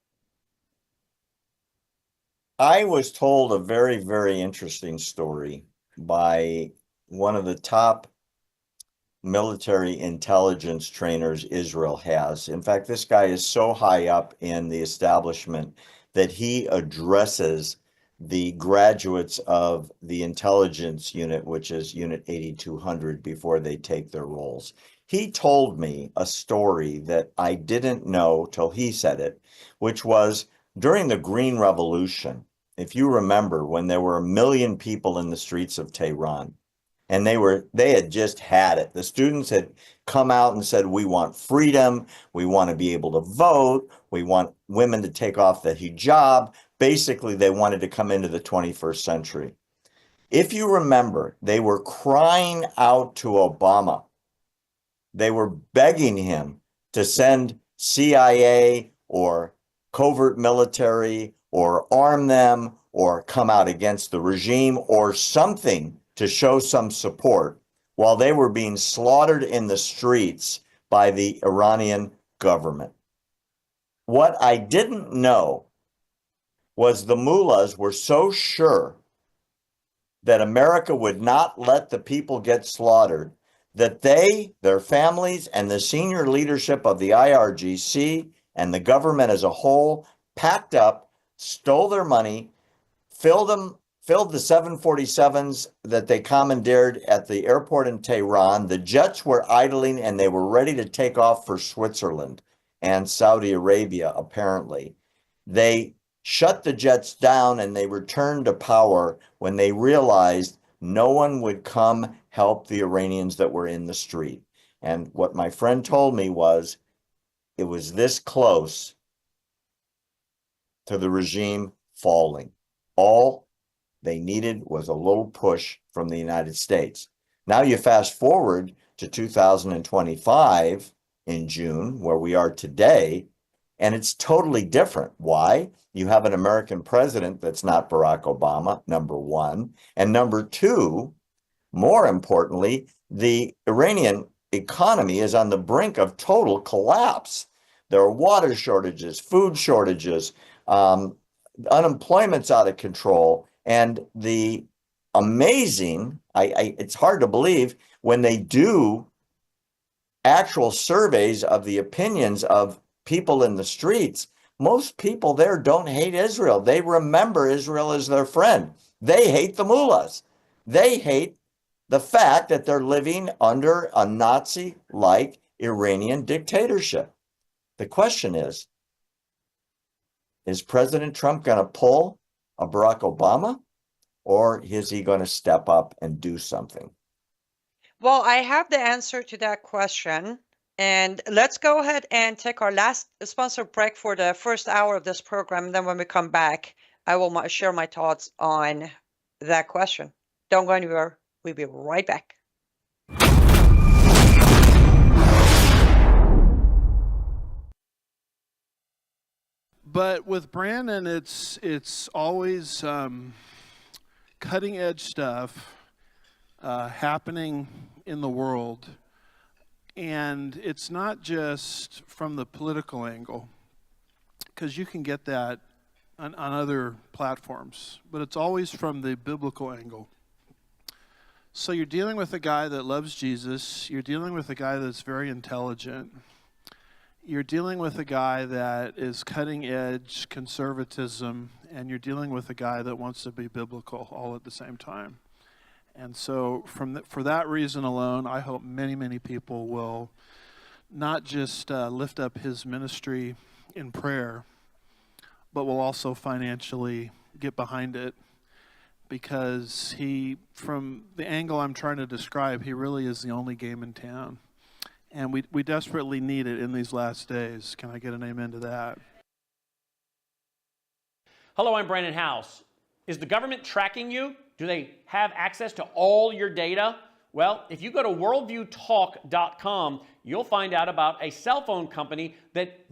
I was told a very, very interesting story by one of the top military intelligence trainers Israel has. In fact, this guy is so high up in the establishment that he addresses the graduates of the intelligence unit, which is Unit 8200, before they take their roles. He told me a story that I didn't know till he said it, which was during the Green Revolution. If you remember, when there were 1 million people in the streets of Tehran, and they had just had it. The students had come out and said, we want freedom, we want to be able to vote, we want women to take off the hijab. Basically, they wanted to come into the 21st century. If you remember, they were crying out to Obama. They were begging him to send CIA or covert military or arm them or come out against the regime or something to show some support while they were being slaughtered in the streets by the Iranian government. What I didn't know was the mullahs were so sure that America would not let the people get slaughtered that they, their families, and the senior leadership of the IRGC and the government as a whole packed up, stole their money, filled the 747s that they commandeered at the airport in Tehran. The jets were idling and they were ready to take off for Switzerland and Saudi Arabia, apparently. They shut the jets down and they returned to power when they realized no one would come help the Iranians that were in the street. And what my friend told me was it was this close to the regime falling. All they needed was a little push from the United States. Now you fast forward to 2025 in June, where we are today, and it's totally different. Why? You have an American president that's not Barack Obama, number one. And number two, more importantly, the Iranian economy is on the brink of total collapse. There are water shortages, food shortages, unemployment's out of control. And the amazing, it's hard to believe when they do actual surveys of the opinions of people in the streets, most people there don't hate Israel. They remember Israel as their friend. They hate the mullahs. They hate the fact that they're living under a Nazi-like Iranian dictatorship. The question is President Trump going to pull a Barack Obama, or is he going to step up and do something? Well, I have the answer to that question. And let's go ahead and take our last sponsor break for the first hour of this program. And then when we come back, I will share my thoughts on that question. Don't go anywhere. We'll be right back. But with Brandon, it's always cutting edge stuff happening in the world. And it's not just from the political angle, because you can get that on other platforms, but it's always from the biblical angle. So you're dealing with a guy that loves Jesus. You're dealing with a guy that's very intelligent. You're dealing with a guy that is cutting edge conservatism and you're dealing with a guy that wants to be biblical all at the same time. And so for that reason alone, I hope many, many people will not just lift up his ministry in prayer, but will also financially get behind it, because from the angle I'm trying to describe, he really is the only game in town. And we desperately need it in these last days. Can I get an amen to that? Hello, I'm Brandon House. Is the government tracking you? Do they have access to all your data? Well, if you go to worldviewtalk.com, you'll find out about a cell phone company that,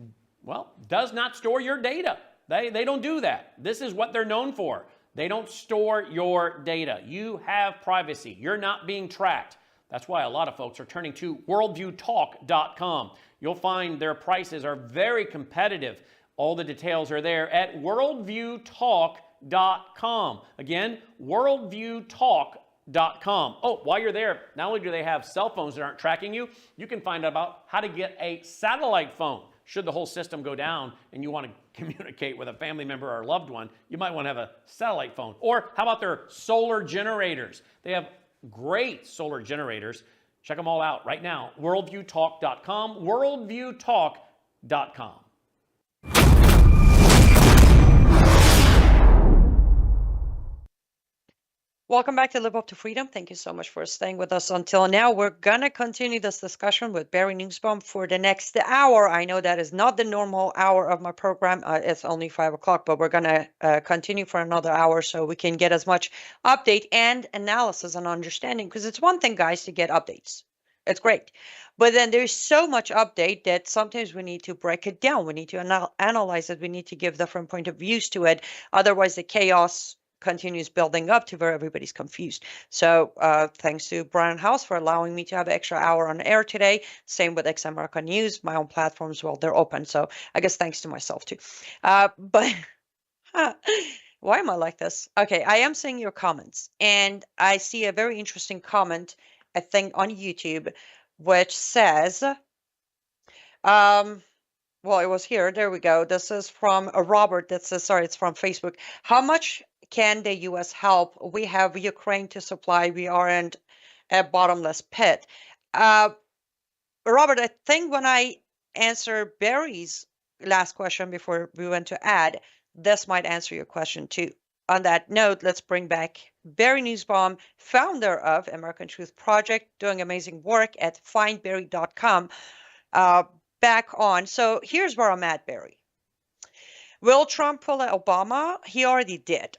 well, does not store your data. They don't do that. This is what they're known for. They don't store your data. You have privacy. You're not being tracked. That's why a lot of folks are turning to worldviewtalk.com. You'll find their prices are very competitive. All the details are there at worldviewtalk.com. Again, worldviewtalk.com. Oh, while you're there, not only do they have cell phones that aren't tracking you, you can find out about how to get a satellite phone. Should the whole system go down and you want to communicate with a family member or a loved one, you might want to have a satellite phone. Or how about their solar generators? They have great solar generators. Check them all out right now. Worldviewtalk.com, worldviewtalk.com. Welcome back to Live Up to Freedom. Thank you so much for staying with us until now. We're going to continue this discussion with Barry Nussbaum for the next hour. I know that is not the normal hour of my program. It's only 5 o'clock, but we're going to continue for another hour so we can get as much update and analysis and understanding. Because it's one thing, guys, to get updates. It's great. But then there's so much update that sometimes we need to break it down. We need to analyze it. We need to give different point of views to it. Otherwise, the chaos continues building up to where everybody's confused. So thanks to Brian House for allowing me to have an extra hour on air today. Same with X America News, my own platforms, well, they're open. So I guess thanks to myself too. But why am I like this? Okay, I am seeing your comments, and I see a very interesting comment, I think, on YouTube, which says, well, it was here. There we go. This is from Robert that says, sorry, it's from Facebook. How much can the U.S. help? We have Ukraine to supply. We aren't a bottomless pit. Robert, I think when I answer Barry's last question before we went to ad, this might answer your question too. On that note, let's bring back Barry Nussbaum, founder of American Truth Project, doing amazing work at findbarry.com. Back on. So here's where I'm at, Barry. Will Trump pull Obama? He already did.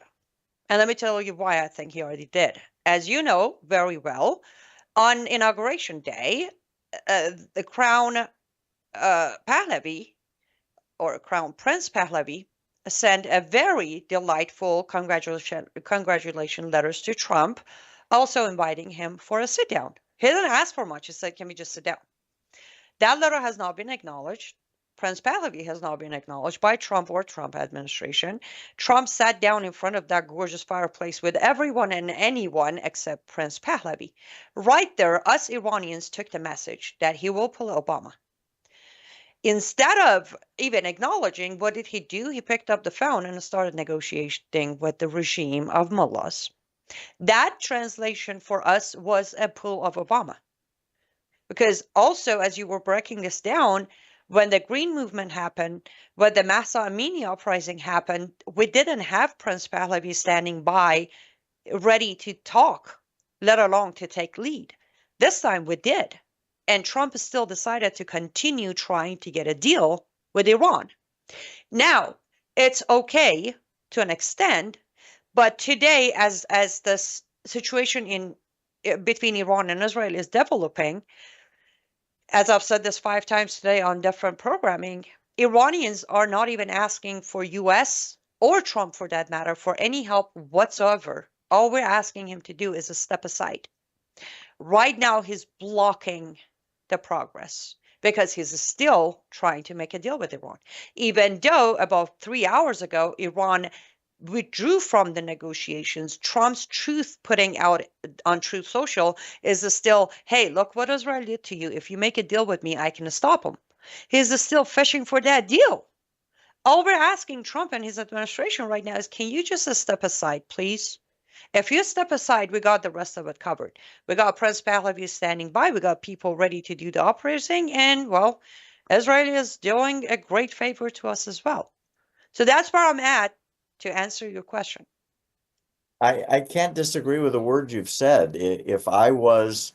And let me tell you why I think he already did. As you know very well, on Inauguration Day, the Crown Pahlavi, or Crown Prince Pahlavi, sent a very delightful congratulation letters to Trump, also inviting him for a sit down. He didn't ask for much. He said, can we just sit down? That letter has not been acknowledged. Prince Pahlavi has not been acknowledged by Trump or Trump administration. Trump sat down in front of that gorgeous fireplace with everyone and anyone except Prince Pahlavi. Right there, us Iranians took the message that he will pull Obama. Instead of even acknowledging, what did he do? He picked up the phone and started negotiating with the regime of mullahs. That translation for us was a pull of Obama. Because also, as you were breaking this down, when the Green Movement happened, when the Mahsa Amini uprising happened, we didn't have Prince Pahlavi standing by ready to talk, let alone to take lead. This time we did. And Trump still decided to continue trying to get a deal with Iran. Now, it's okay to an extent, but today, as this situation between Iran and Israel is developing, as I've said this 5 times today on different programming, Iranians are not even asking for U.S. or Trump, for that matter, for any help whatsoever. All we're asking him to do is a step aside. Right now, he's blocking the progress because he's still trying to make a deal with Iran. Even though about 3 hours ago, Iran withdrew from the negotiations, Trump's truth putting out on Truth Social is still, hey, look what Israel did to you. If you make a deal with me, I can stop him. He's still fishing for that deal. All we're asking Trump and his administration right now is, can you just step aside, please? If you step aside, we got the rest of it covered. We got Prince Pahlavi standing by. We got people ready to do the operating. And, well, Israel is doing a great favor to us as well. So that's where I'm at to answer your question. I can't disagree with the words you've said. If I was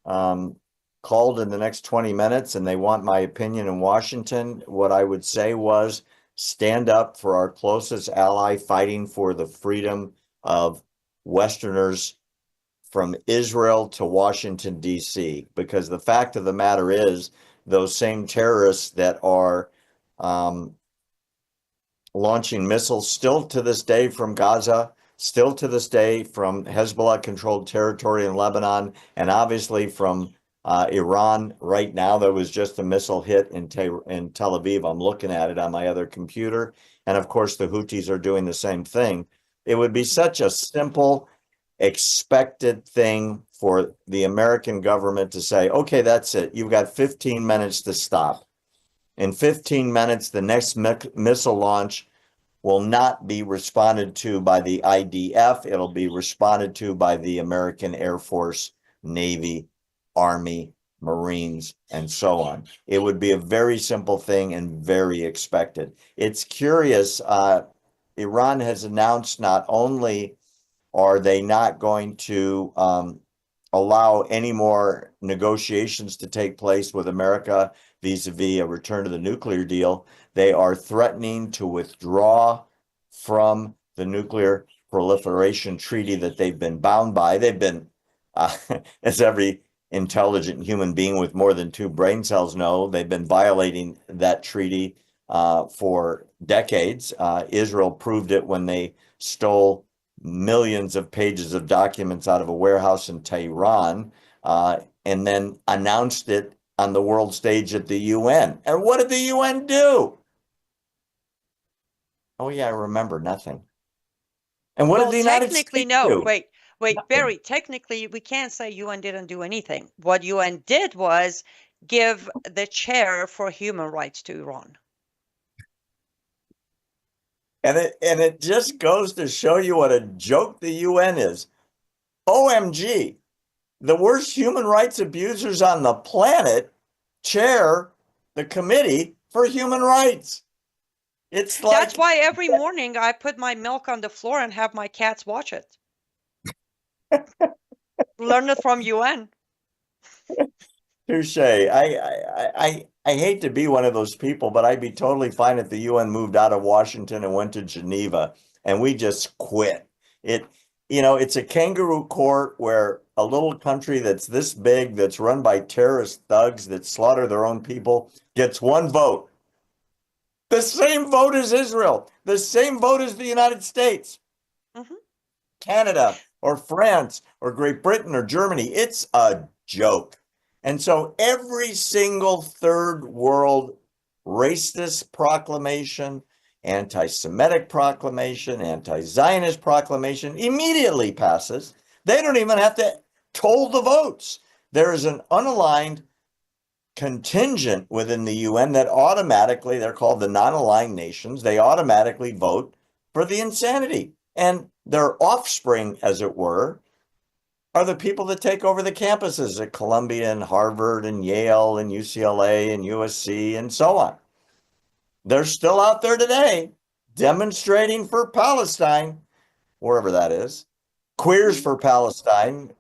called in the next 20 minutes and they want my opinion in Washington, what I would say was stand up for our closest ally fighting for the freedom of Westerners from Israel to Washington, D.C. Because the fact of the matter is, those same terrorists that are launching missiles still to this day from Gaza, still to this day from Hezbollah-controlled territory in Lebanon, and obviously from Iran right now. There was just a missile hit in Tel Aviv. I'm looking at it on my other computer. And of course, the Houthis are doing the same thing. It would be such a simple, expected thing for the American government to say, okay, that's it. You've got 15 minutes to stop. In 15 minutes, the next missile launch will not be responded to by the IDF. It'll be responded to by the American Air Force, Navy, Army, Marines, and so on. It would be a very simple thing and very expected. It's curious. Iran has announced not only are they not going to allow any more negotiations to take place with America vis-a-vis a return to the nuclear deal, they are threatening to withdraw from the nuclear proliferation treaty that they've been bound by. They've been, as every intelligent human being with more than 2 brain cells know, they've been violating that treaty for decades. Israel proved it when they stole millions of pages of documents out of a warehouse in Tehran, and then announced it on the world stage at the UN. And what did the UN do? Oh yeah, I remember, nothing. And what did the United States do? Wait, Nothing. Barry, technically we can't say UN didn't do anything. What UN did was give the chair for human rights to Iran. And it just goes to show you what a joke the UN is. OMG, the worst human rights abusers on the planet chair the Committee for Human Rights. It's like, that's why every morning I put my milk on the floor and have my cats watch it. Learn it from UN. touche. I hate to be one of those people, but I'd be totally fine if the UN moved out of Washington and went to Geneva and we just quit. It's a kangaroo court where a little country that's this big, that's run by terrorist thugs that slaughter their own people, gets one vote. The same vote as Israel, the same vote as the United States, Canada, or France, or Great Britain, or Germany. It's a joke. And so every single third world racist proclamation, anti-Semitic proclamation, anti-Zionist proclamation immediately passes. They don't even have to toll the votes. There is an unaligned contingent within the UN that automatically, they're called the non-aligned nations, they automatically vote for the insanity. And their offspring, as it were, are the people that take over the campuses at Columbia and Harvard and Yale and UCLA and USC and so on. They're still out there today demonstrating for Palestine, wherever that is, Queers for Palestine,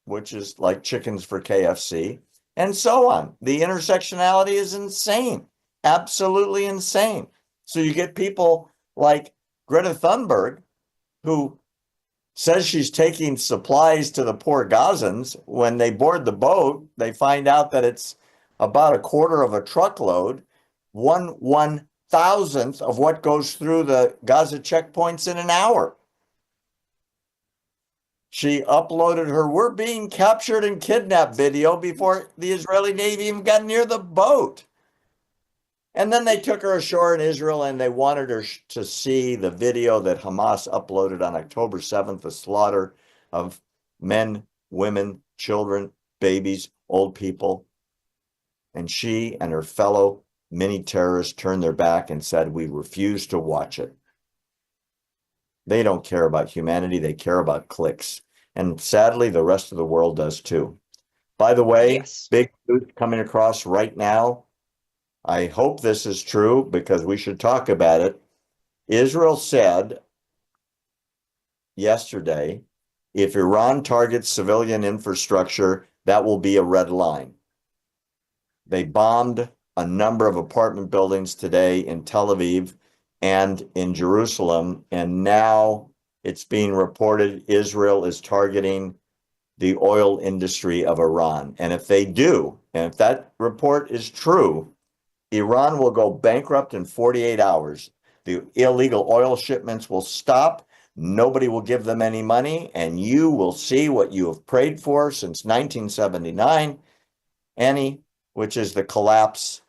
which is like chickens for KFC, and so on. The intersectionality is insane, absolutely insane. So you get people like Greta Thunberg, who says she's taking supplies to the poor Gazans. When they board the boat, they find out that it's about a quarter of a truckload, 1/1000th of what goes through the Gaza checkpoints in an hour. She uploaded her "we're being captured and kidnapped" video before the Israeli Navy even got near the boat. And then they took her ashore in Israel and they wanted her to see the video that Hamas uploaded on October 7th, the slaughter of men, women, children, babies, old people. And she and her fellow many terrorists turned their back and said, we refuse to watch it. They don't care about humanity. They care about clicks. And sadly, the rest of the world does too. By the way, Yes. big news coming across right now. I hope this is true because we should talk about it. Israel said yesterday, if Iran targets civilian infrastructure, that will be a red line. They bombed a number of apartment buildings today in Tel Aviv and in Jerusalem, and now it's being reported Israel is targeting the oil industry of Iran. And if they do, and if that report is true, Iran will go bankrupt in 48 hours. The illegal oil shipments will stop. Nobody will give them any money, and you will see what you have prayed for since 1979, Annie, which is the collapse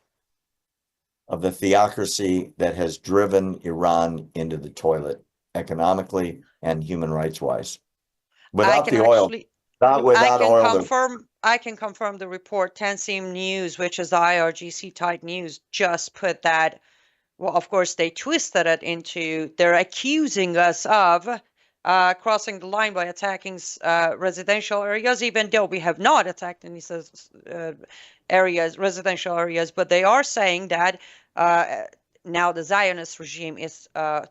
of the theocracy that has driven Iran into the toilet economically and human rights wise. Without the oil, not without oil. I can confirm the report. Tansim News, which is the IRGC tied news, just put that. Well, of course, they twisted it into they're accusing us of crossing the line by attacking residential areas, even though we have not attacked any areas, residential areas. But they are saying that now the Zionist regime is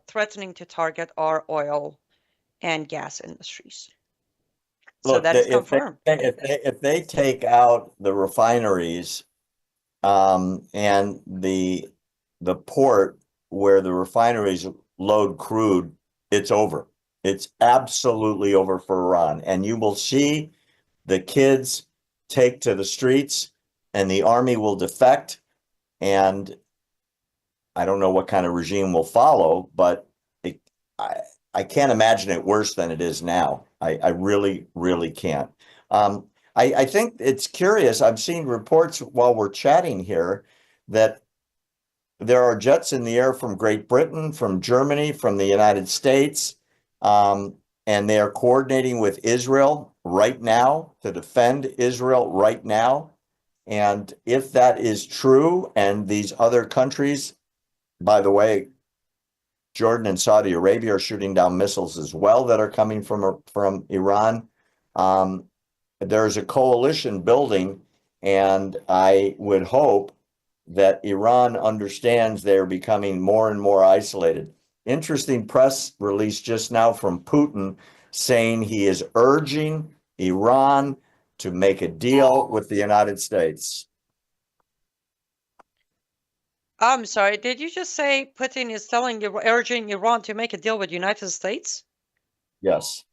threatening to target our oil and gas industries. So Look, that is confirmed. If they take out the refineries and the port where the refineries load crude, it's over. It's absolutely over for Iran. And you will see the kids take to the streets and the army will defect. And I don't know what kind of regime will follow, but I can't imagine it worse than it is now. I really, really can't. I think it's curious. I've seen reports while we're chatting here that there are jets in the air from Great Britain, from Germany, from the United States, and they are coordinating with Israel right now to defend Israel right now. And if that is true, and these other countries, by the way, Jordan and Saudi Arabia are shooting down missiles as well that are coming from Iran. There's a coalition building, and I would hope that Iran understands they're becoming more and more isolated. Interesting press release just now from Putin saying he is urging Iran to make a deal with the United States. I'm sorry, did you just say Putin is urging Iran to make a deal with the United States? Yes.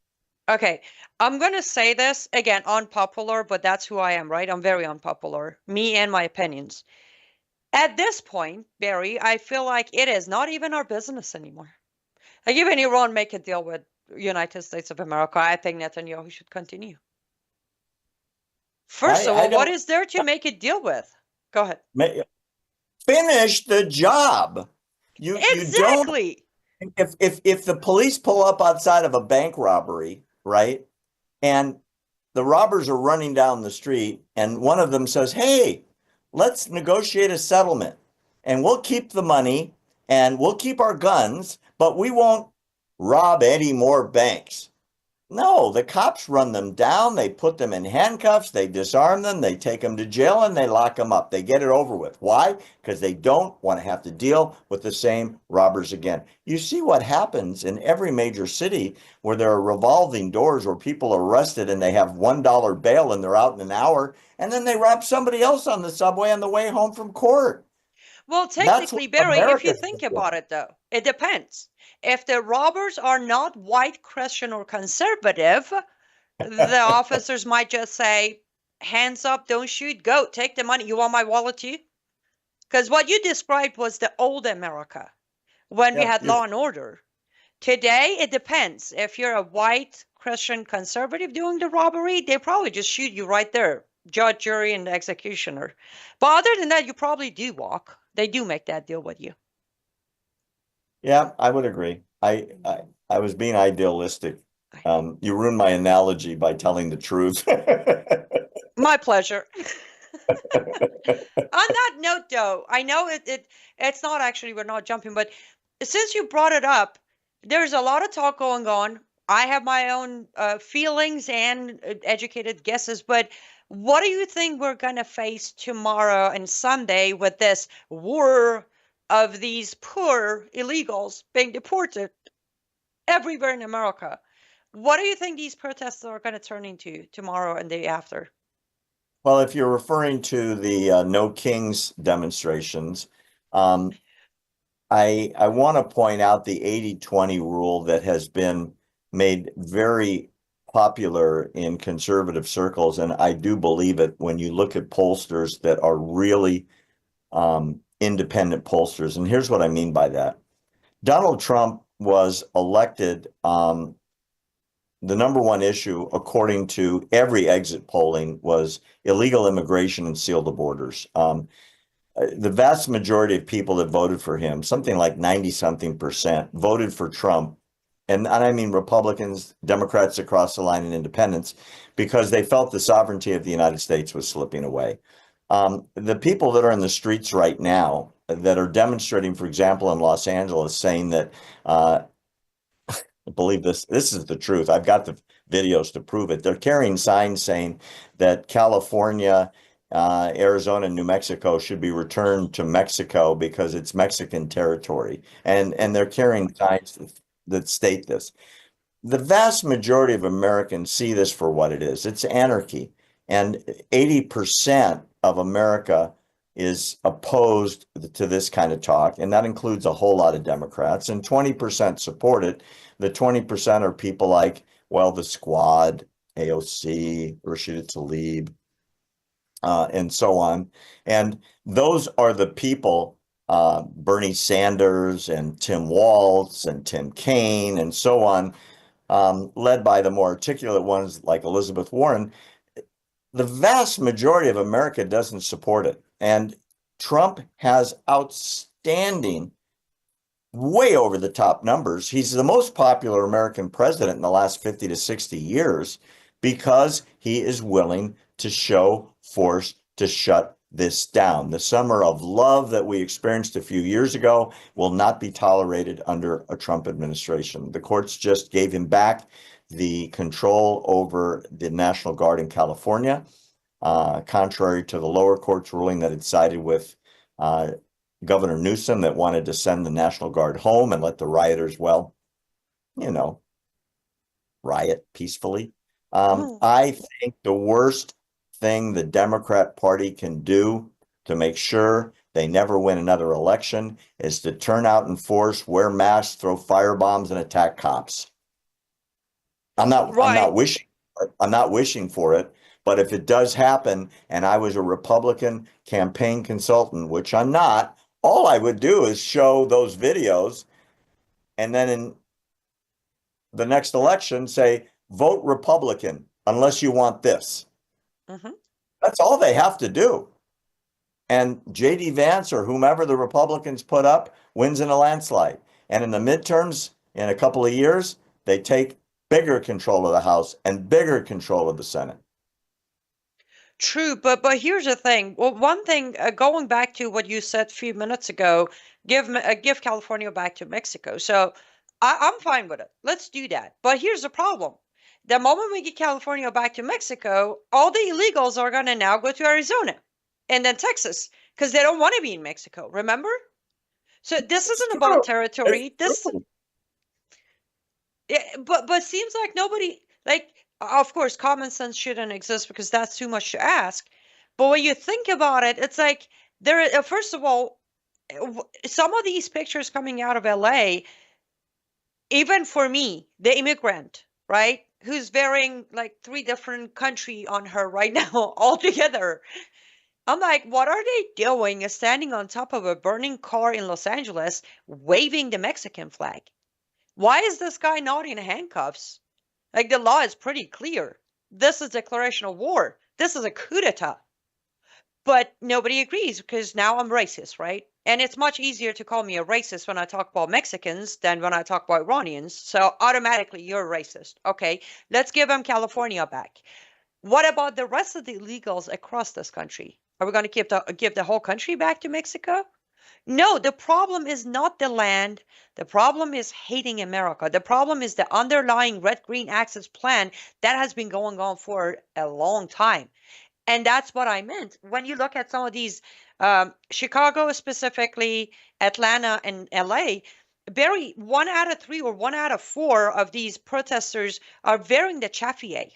Okay, I'm going to say this, again, unpopular, but that's who I am, right? I'm very unpopular, me and my opinions. At this point, Barry, I feel like it is not even our business anymore. Like, even Iran make a deal with United States of America, I think Netanyahu should continue. First of all, what is there to make a deal with? Go ahead. Finish the job. Exactly. You don't. If the police pull up outside of a bank robbery, right, and the robbers are running down the street, and one of them says, "Hey, let's negotiate a settlement, and we'll keep the money, and we'll keep our guns, but we won't rob any more banks." No, the cops run them down. They put them in handcuffs. They disarm them. They take them to jail and they lock them up. They get it over with. Why? Because they don't want to have to deal with the same robbers again. You see what happens in every major city where there are revolving doors where people are arrested and they have $1 bail and they're out in an hour, and then they rob somebody else on the subway on the way home from court. Well, technically, Barry, if you think about it, though, it depends. If the robbers are not white, Christian, or conservative, the officers might just say, hands up, don't shoot, go, take the money. You want my wallet too? Because what you described was the old America, when we had law and order. Today, it depends. If you're a white, Christian, conservative doing the robbery, they probably just shoot you right there. Judge, jury, and executioner. But other than that, you probably do walk. They do make that deal with you. Yeah, I would agree. I was being idealistic. You ruined my analogy by telling the truth. My pleasure. On that note, though, I know it's not actually, we're not jumping, but since you brought it up, there's a lot of talk going on. I have my own feelings and educated guesses, but what do you think we're going to face tomorrow and Sunday with this war of these poor illegals being deported everywhere in America? What do you think these protests are going to turn into tomorrow and the day after? Well, if you're referring to the No Kings demonstrations, I want to point out the 80-20 rule that has been made very popular in conservative circles, and I do believe it when you look at pollsters that are really independent pollsters. And here's what I mean by that. Donald Trump was elected. The number one issue, according to every exit polling, was illegal immigration and seal the borders. The vast majority of people that voted for him, something like 90-something%, voted for Trump. And I mean Republicans, Democrats across the line, and independents, because they felt the sovereignty of the United States was slipping away. The people that are in the streets right now that are demonstrating, for example, in Los Angeles, saying that, believe this is the truth. I've got the videos to prove it. They're carrying signs saying that California, Arizona, and New Mexico should be returned to Mexico because it's Mexican territory. And they're carrying signs that state this. The vast majority of Americans see this for what it is. It's anarchy. And 80% of America is opposed to this kind of talk, and that includes a whole lot of Democrats, and 20% support it. The 20% are people like, well, the Squad, AOC, Rashida Tlaib, and so on. And those are the people, Bernie Sanders and Tim Walz and Tim Kaine and so on, led by the more articulate ones like Elizabeth Warren. The vast majority of America doesn't support it. And Trump has outstanding, way over the top numbers. He's the most popular American president in the last 50 to 60 years because he is willing to show force to shut this down. The summer of love that we experienced a few years ago will not be tolerated under a Trump administration. The courts just gave him back the control over the National Guard in California, contrary to the lower court's ruling that had sided with Governor Newsom, that wanted to send the National Guard home and let the rioters, well, riot peacefully. I think the worst thing the Democrat Party can do to make sure they never win another election is to turn out in force, wear masks, throw firebombs, and attack cops. I'm not wishing for it, but if it does happen, and I was a Republican campaign consultant, which I'm not, all I would do is show those videos, and then in the next election say, vote Republican unless you want this. Mm-hmm. That's all they have to do. And J.D. Vance or whomever the Republicans put up wins in a landslide. And in the midterms, in a couple of years, they take bigger control of the House and bigger control of the Senate. True, but here's the thing. Well, one thing, going back to what you said a few minutes ago, give California back to Mexico. So I'm fine with it. Let's do that. But here's the problem. The moment we get California back to Mexico, all the illegals are going to now go to Arizona and then Texas because they don't want to be in Mexico. Remember? So this isn't about territory. But seems like nobody, like, of course, common sense shouldn't exist because that's too much to ask. But when you think about it, it's like first of all, some of these pictures coming out of LA, even for me, the immigrant, right, who's wearing like 3 different country on her right now all together. I'm like, what are they doing standing on top of a burning car in Los Angeles waving the Mexican flag? Why is this guy not in handcuffs? Like, the law is pretty clear. This is declaration of war. This is a coup d'etat. But nobody agrees because now I'm racist, right? And it's much easier to call me a racist when I talk about Mexicans than when I talk about Iranians. So automatically you're racist. Okay, let's give them California back. What about the rest of the illegals across this country? Are we going to give the whole country back to Mexico? No, the problem is not the land. The problem is hating America. The problem is the underlying red-green axis plan that has been going on for a long time. And that's what I meant. When you look at some of these, Chicago specifically, Atlanta and LA, Barry, 1 out of 3 or 1 out of 4 of these protesters are wearing the chaffier.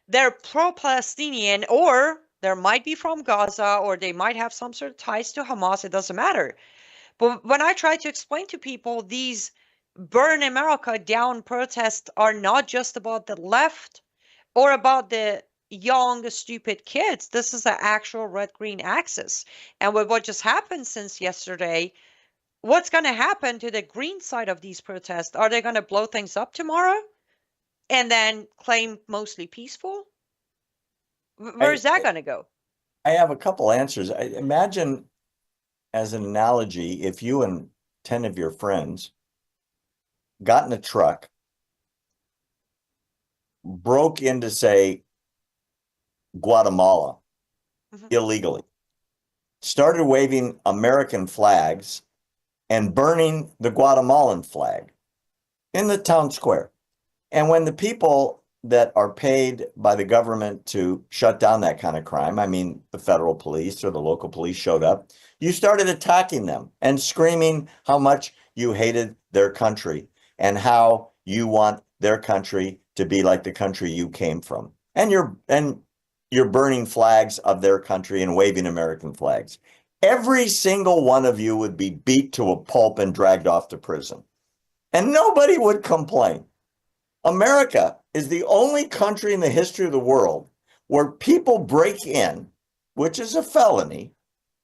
They're pro-Palestinian, or they might be from Gaza, or they might have some sort of ties to Hamas. It doesn't matter. But when I try to explain to people these burn America down protests are not just about the left or about the young, stupid kids. This is an actual red-green axis. And with what just happened since yesterday, what's going to happen to the green side of these protests? Are they going to blow things up tomorrow and then claim mostly peaceful? Where's that going to go? I have a couple answers. Imagine, as an analogy, if you and 10 of your friends got in a truck, broke into, say, Guatemala illegally, started waving American flags and burning the Guatemalan flag in the town square. And when the people that are paid by the government to shut down that kind of crime, I mean, the federal police or the local police showed up, you started attacking them and screaming how much you hated their country and how you want their country to be like the country you came from. And you're burning flags of their country and waving American flags. Every single one of you would be beat to a pulp and dragged off to prison. And nobody would complain. America is the only country in the history of the world where people break in, which is a felony.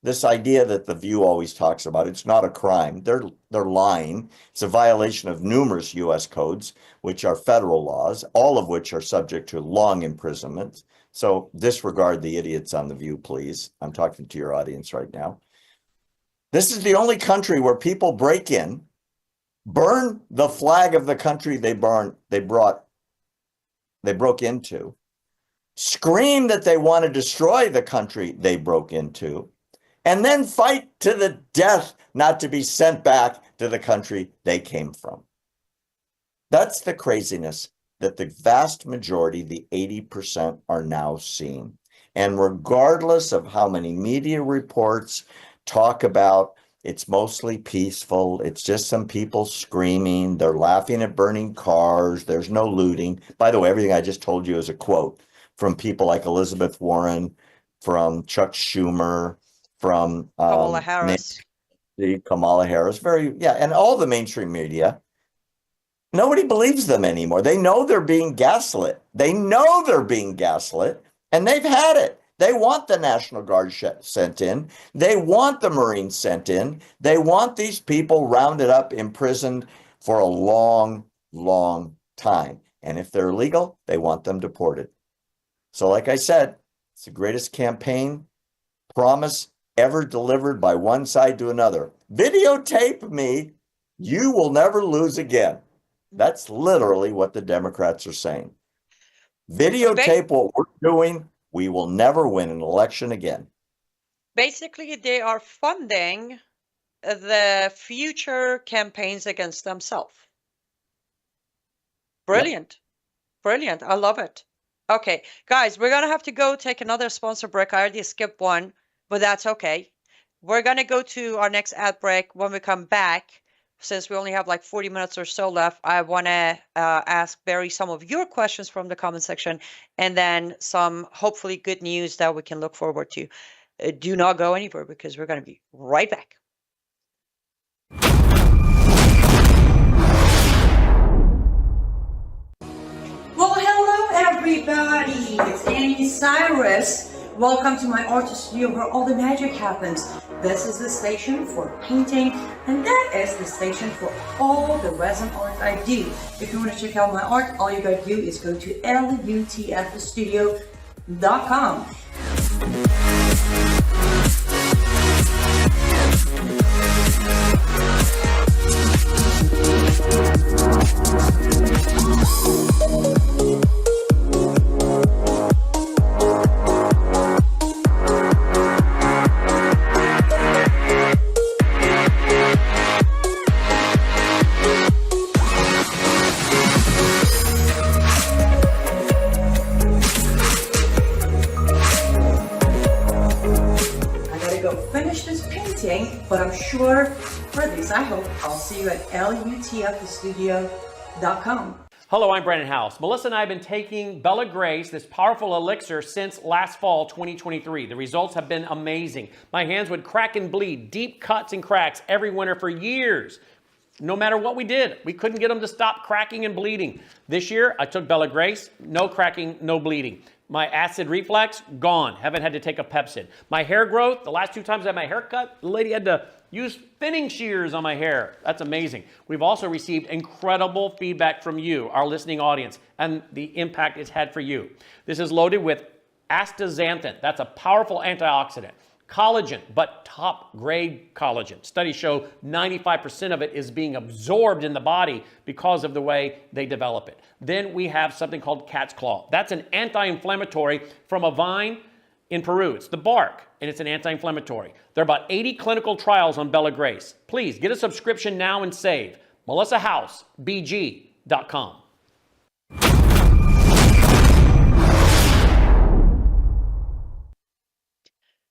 This idea that The View always talks about, it's not a crime. They're lying. It's a violation of numerous U.S. codes, which are federal laws, all of which are subject to long imprisonment. So disregard the idiots on The View, please. I'm talking to your audience right now. This is the only country where people break in, burn the flag of the country they broke into, scream that they want to destroy the country they broke into, and then fight to the death not to be sent back to the country they came from. That's the craziness that the vast majority, the 80%, are now seeing. And regardless of how many media reports talk about it's mostly peaceful, it's just some people screaming, they're laughing at burning cars, there's no looting. By the way, everything I just told you is a quote from people like Elizabeth Warren, from Chuck Schumer, from Kamala Harris. Kamala Harris, and all the mainstream media. Nobody believes them anymore. They know they're being gaslit. And they've had it. They want the National Guard sent in. They want the Marines sent in. They want these people rounded up, imprisoned for a long, long time. And if they're illegal, they want them deported. So like I said, it's the greatest campaign promise ever delivered by one side to another. Videotape me. You will never lose again. That's literally what the Democrats are saying. Videotape what we're doing. We will never win an election again. Basically, they are funding the future campaigns against themselves. Brilliant. Yep. Brilliant. I love it. Okay, guys, we're going to have to go take another sponsor break. I already skipped one, but that's okay. We're going to go to our next ad break. When we come back, since we only have like 40 minutes or so left, I want to ask Barry some of your questions from the comment section, and then some hopefully good news that we can look forward to. Do not go anywhere, because we're going to be right back. Well, hello everybody. It's Anni Cyrus. Welcome to my art studio where all the magic happens. This is the station for painting, and that is the station for all the resin art I do. If you want to check out my art, all you gotta do is go to lutfstudio.com. But I'm sure for this, I hope I'll see you at lutfstudio.com. Hello, I'm Brandon House. Melissa and I have been taking Bella Grace, this powerful elixir, since last fall, 2023. The results have been amazing. My hands would crack and bleed, deep cuts and cracks every winter for years. No matter what we did, we couldn't get them to stop cracking and bleeding. This year, I took Bella Grace, no cracking, no bleeding. My acid reflux, gone. Haven't had to take a Pepsid. My hair growth, the last 2 times I had my hair cut, the lady had to use thinning shears on my hair. That's amazing. We've also received incredible feedback from you, our listening audience, and the impact it's had for you. This is loaded with astaxanthin. That's a powerful antioxidant. Collagen, but top grade collagen. Studies show 95% of it is being absorbed in the body because of the way they develop it. Then we have something called cat's claw. That's an anti-inflammatory from a vine in Peru. It's the bark, and it's an anti-inflammatory. There are about 80 clinical trials on Bella Grace. Please get a subscription now and save. MelissaHouseBG.com.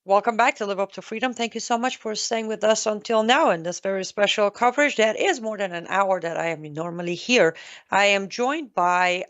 Welcome back to Live Up to Freedom. Thank you so much for staying with us until now in this very special coverage that is more than an hour that I am normally here. I am joined by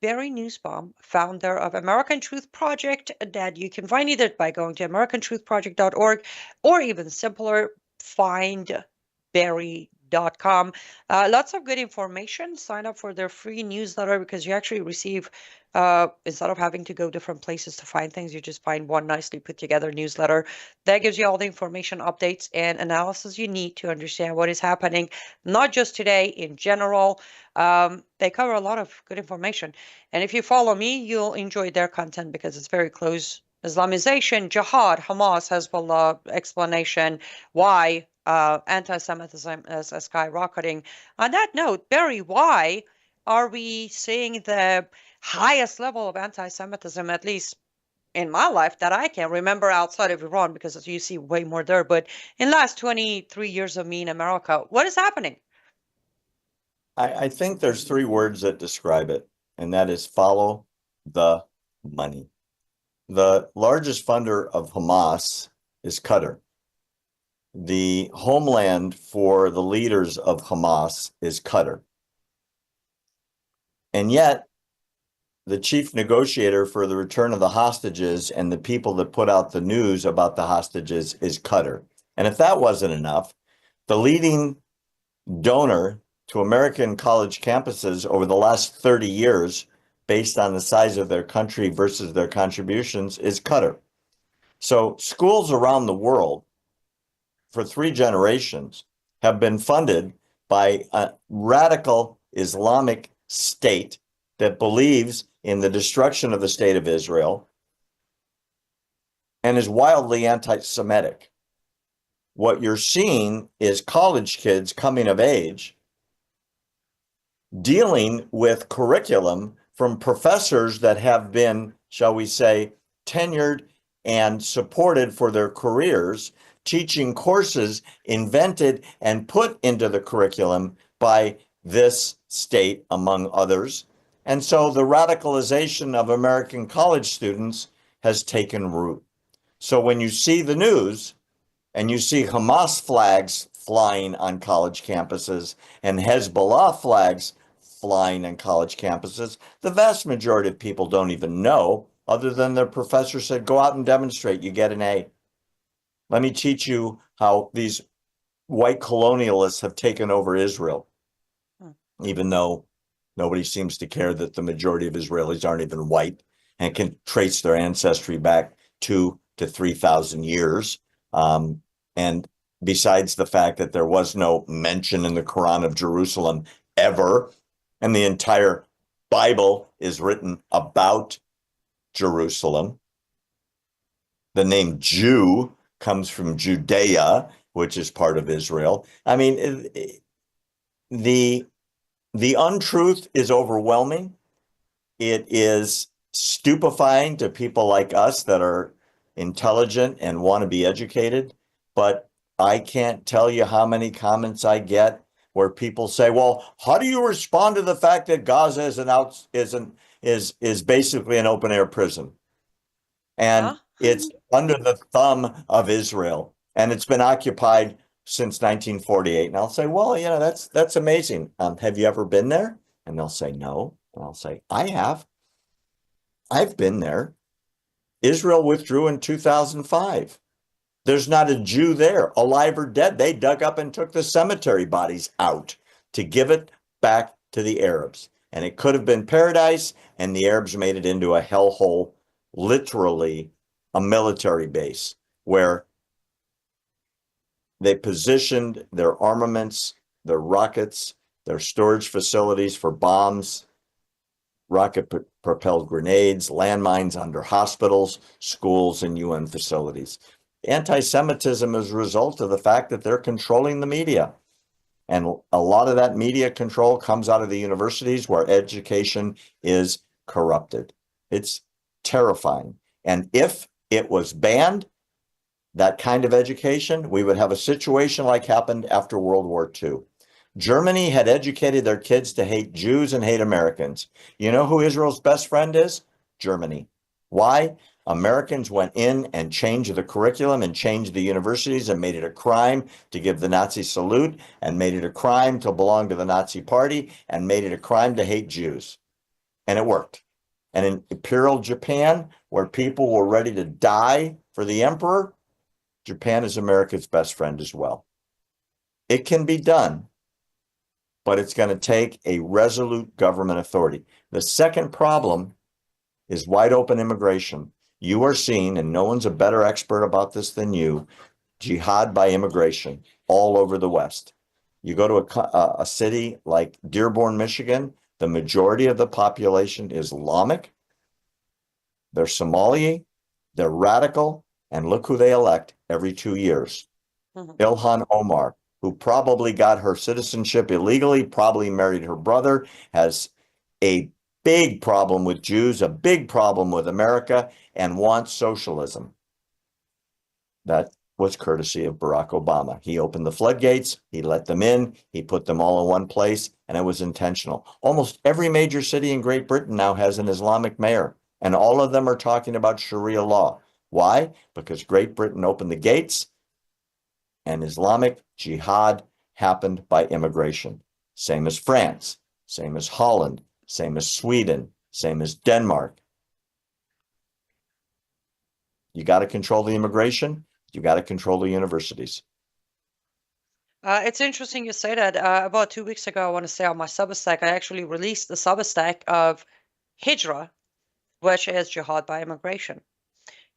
Barry Nussbaum, founder of American Truth Project, that you can find either by going to americantruthproject.org or even simpler, find Barry.com. Lots of good information. Sign up for their free newsletter because you actually receive, instead of having to go different places to find things, you just find one nicely put together newsletter that gives you all the information, updates, and analysis you need to understand what is happening, not just today, in general. They cover a lot of good information. And if you follow me, you'll enjoy their content because it's very close. Islamization, Jihad, Hamas, Hezbollah, explanation, why anti-Semitism is skyrocketing. On that note, Barry, why are we seeing the highest level of anti-Semitism, at least in my life, that I can remember outside of Iran, because you see way more there, but in the last 23 years of me in America, what is happening? I think there's 3 words that describe it, and that is follow the money. The largest funder of Hamas is Qatar. The homeland for the leaders of Hamas is Qatar. And yet, the chief negotiator for the return of the hostages and the people that put out the news about the hostages is Qatar. And if that wasn't enough, the leading donor to American college campuses over the last 30 years, based on the size of their country versus their contributions, is Qatar. So schools around the world for 3 generations have been funded by a radical Islamic state that believes in the destruction of the state of Israel and is wildly anti-Semitic. What you're seeing is college kids coming of age dealing with curriculum from professors that have been, shall we say, tenured and supported for their careers, teaching courses invented and put into the curriculum by this state, among others. And so the radicalization of American college students has taken root. So when you see the news and you see Hamas flags flying on college campuses and Hezbollah flags flying on college campuses, the vast majority of people don't even know, other than their professor said, go out and demonstrate, you get an A. Let me teach you how these white colonialists have taken over Israel, even though nobody seems to care that the majority of Israelis aren't even white and can trace their ancestry back 2,000 to 3,000 years. And besides the fact that there was no mention in the Quran of Jerusalem ever, and the entire Bible is written about Jerusalem. The name Jew comes from Judea, which is part of Israel. I mean, the untruth is overwhelming. It is stupefying to people like us that are intelligent and want to be educated. But I can't tell you how many comments I get where people say, well, how do you respond to the fact that Gaza is basically an open air prison? And it's under the thumb of Israel, and it's been occupied since 1948. And I'll say, well, that's amazing. Have you ever been there? And they'll say, no. And I'll say, I have. I've been there. Israel withdrew in 2005. There's not a Jew there, alive or dead. They dug up and took the cemetery bodies out to give it back to the Arabs. And it could have been paradise, and the Arabs made it into a hellhole, literally a military base, where they positioned their armaments, their rockets, their storage facilities for bombs, rocket-propelled grenades, landmines under hospitals, schools, and UN facilities. Anti-Semitism is a result of the fact that they're controlling the media. And a lot of that media control comes out of the universities where education is corrupted. It's terrifying. And if it was banned, that kind of education, we would have a situation like happened after World War II. Germany had educated their kids to hate Jews and hate Americans. You know who Israel's best friend is? Germany. Why? Americans went in and changed the curriculum and changed the universities and made it a crime to give the Nazi salute, and made it a crime to belong to the Nazi party, and made it a crime to hate Jews. And it worked. And in Imperial Japan, where people were ready to die for the emperor, Japan is America's best friend as well. It can be done, but it's going to take a resolute government authority. The second problem is wide open immigration. You are seeing, and no one's a better expert about this than you, jihad by immigration all over the West. You go to a city like Dearborn, Michigan, the majority of the population is Islamic. They're Somali, they're radical, and look who they elect every 2 years. Ilhan Omar, who probably got her citizenship illegally, probably married her brother, has a big problem with Jews, a big problem with America, and wants socialism. That was courtesy of Barack Obama. He opened the floodgates, he let them in, he put them all in one place, and it was intentional. Almost every major city in Great Britain now has an Islamic mayor, and all of them are talking about Sharia law. Why? Because Great Britain opened the gates, and Islamic jihad happened by immigration. Same as France, same as Holland, same as Sweden, same as Denmark. You got to control the immigration. You got to control the universities. It's interesting you say that. About 2 weeks ago, I want to say on my Substack, I actually released the Substack of Hijra, which is jihad by immigration.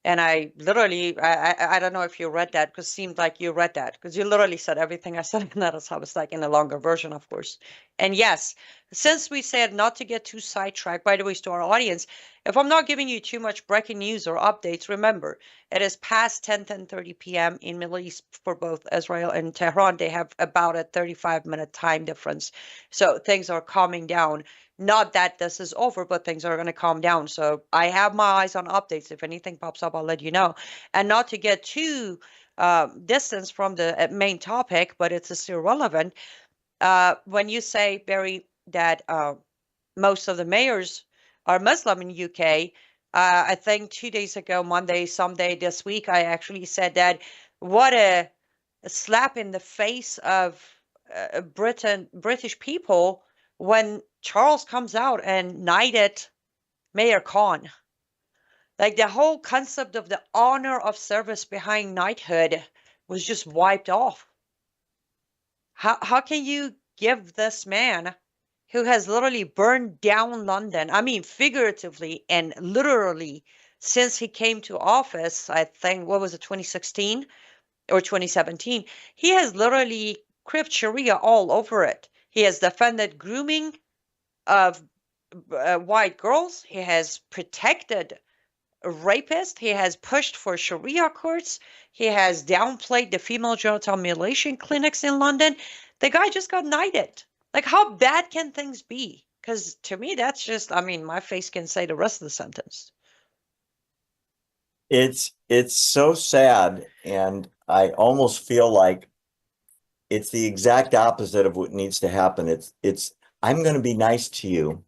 And I literally, I don't know if you read that, because it seemed like you read that, because you literally said everything I said in that Substack in a longer version, of course. And yes, since we said not to get too sidetracked, by the way, to our audience, if I'm not giving you too much breaking news or updates, remember, it is past 10:30 p.m. in Middle East for both Israel and Tehran. They have about a 35-minute time difference. So things are calming down. Not that this is over, but things are going to calm down. So I have my eyes on updates. If anything pops up, I'll let you know. And not to get too distance from the main topic, but it's still relevant. When you say, Barry, that most of the mayors are Muslim in UK, I think 2 days ago, Monday, someday this week, I actually said that what a slap in the face of British people when Charles comes out and knighted Mayor Khan. Like, the whole concept of the honor of service behind knighthood was just wiped off. How can you give this man who has literally burned down London, I mean figuratively and literally, since he came to office, I think, what was it, 2016 or 2017, he has literally cribbed Sharia all over it. He has defended grooming of white girls. He has protected rapists. He has pushed for Sharia courts. He has downplayed the female genital mutilation clinics in London. The guy just got knighted. Like, how bad can things be? Because to me, that's just, I mean, my face can say the rest of the sentence. It's so sad, and I almost feel like it's the exact opposite of what needs to happen. It's I'm going to be nice to you,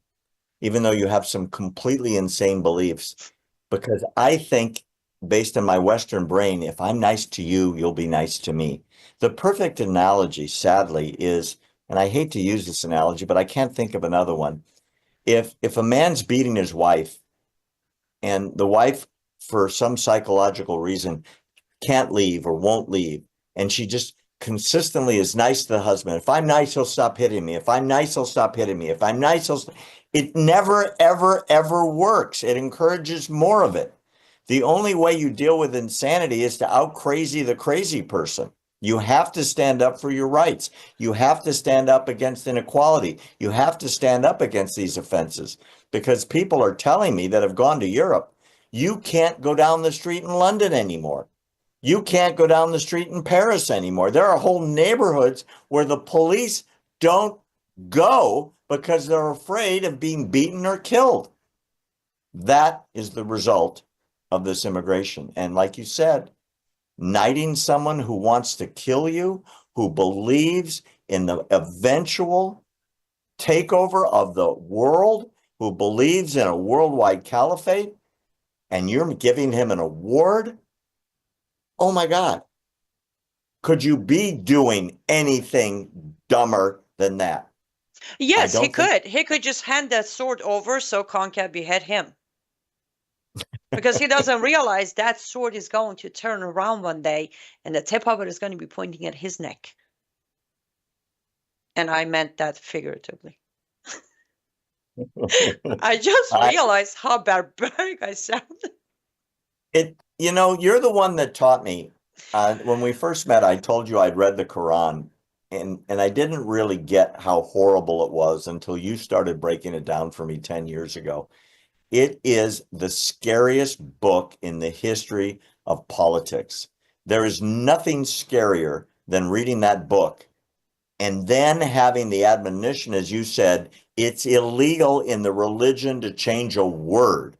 even though you have some completely insane beliefs, because I think based on my Western brain, if I'm nice to you, you'll be nice to me. The perfect analogy, sadly, is, and I hate to use this analogy, but I can't think of another one. If a man's beating his wife and the wife, for some psychological reason, can't leave or won't leave, and she just consistently is nice to the husband. If I'm nice, he'll stop hitting me. If I'm nice, he'll stop hitting me. If I'm nice, it never, ever, ever works. It encourages more of it. The only way you deal with insanity is to out crazy the crazy person. You have to stand up for your rights. You have to stand up against inequality. You have to stand up against these offenses, because people are telling me that have gone to Europe, you can't go down the street in London anymore. You can't go down the street in Paris anymore. There are whole neighborhoods where the police don't go because they're afraid of being beaten or killed. That is the result of this immigration. And like you said, knighting someone who wants to kill you, who believes in the eventual takeover of the world, who believes in a worldwide caliphate, and you're giving him an award. Oh my God. Could you be doing anything dumber than that? Yes, he could. He could just hand that sword over so Khan can behead him. Because he doesn't realize that sword is going to turn around one day and the tip of it is going to be pointing at his neck. And I meant that figuratively. I just realized how barbaric I sound. You're the one that taught me. When we first met, I told you I'd read the Quran, and I didn't really get how horrible it was until you started breaking it down for me 10 years ago. It is the scariest book in the history of politics. There is nothing scarier than reading that book and then having the admonition, as you said, it's illegal in the religion to change a word,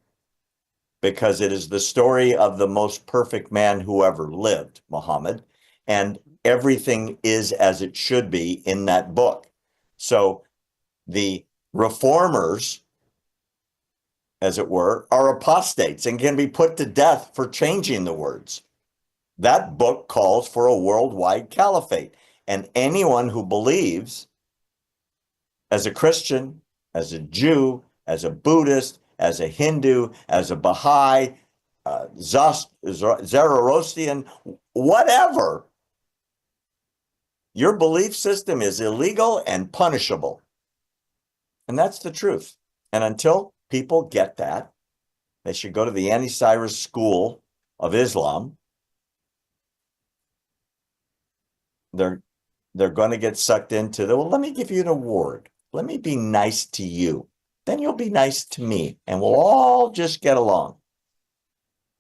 because it is the story of the most perfect man who ever lived, Muhammad, and everything is as it should be in that book. So the reformers, as it were, are apostates and can be put to death for changing the words. That book calls for a worldwide caliphate. And anyone who believes, as a Christian, as a Jew, as a Buddhist, as a Hindu, as a Baha'i, Zoroastrian, whatever, your belief system is illegal and punishable. And that's the truth. And until people get that, they should go to the Anni Cyrus School of Islam. They're going to get sucked into well, let me give you an award. Let me be nice to you. Then you'll be nice to me, and we'll all just get along.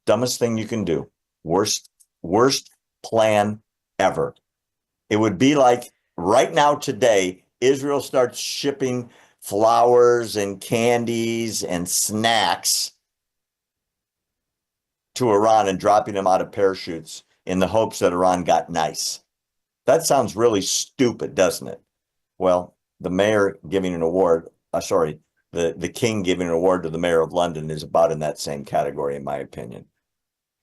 Dumbest thing you can do. Worst plan ever. It would be like right now today, Israel starts shipping flowers and candies and snacks to Iran and dropping them out of parachutes in the hopes that Iran got nice. That sounds really stupid, doesn't it? Well, the mayor giving an award, the king giving an award to the mayor of London is about in that same category, in my opinion.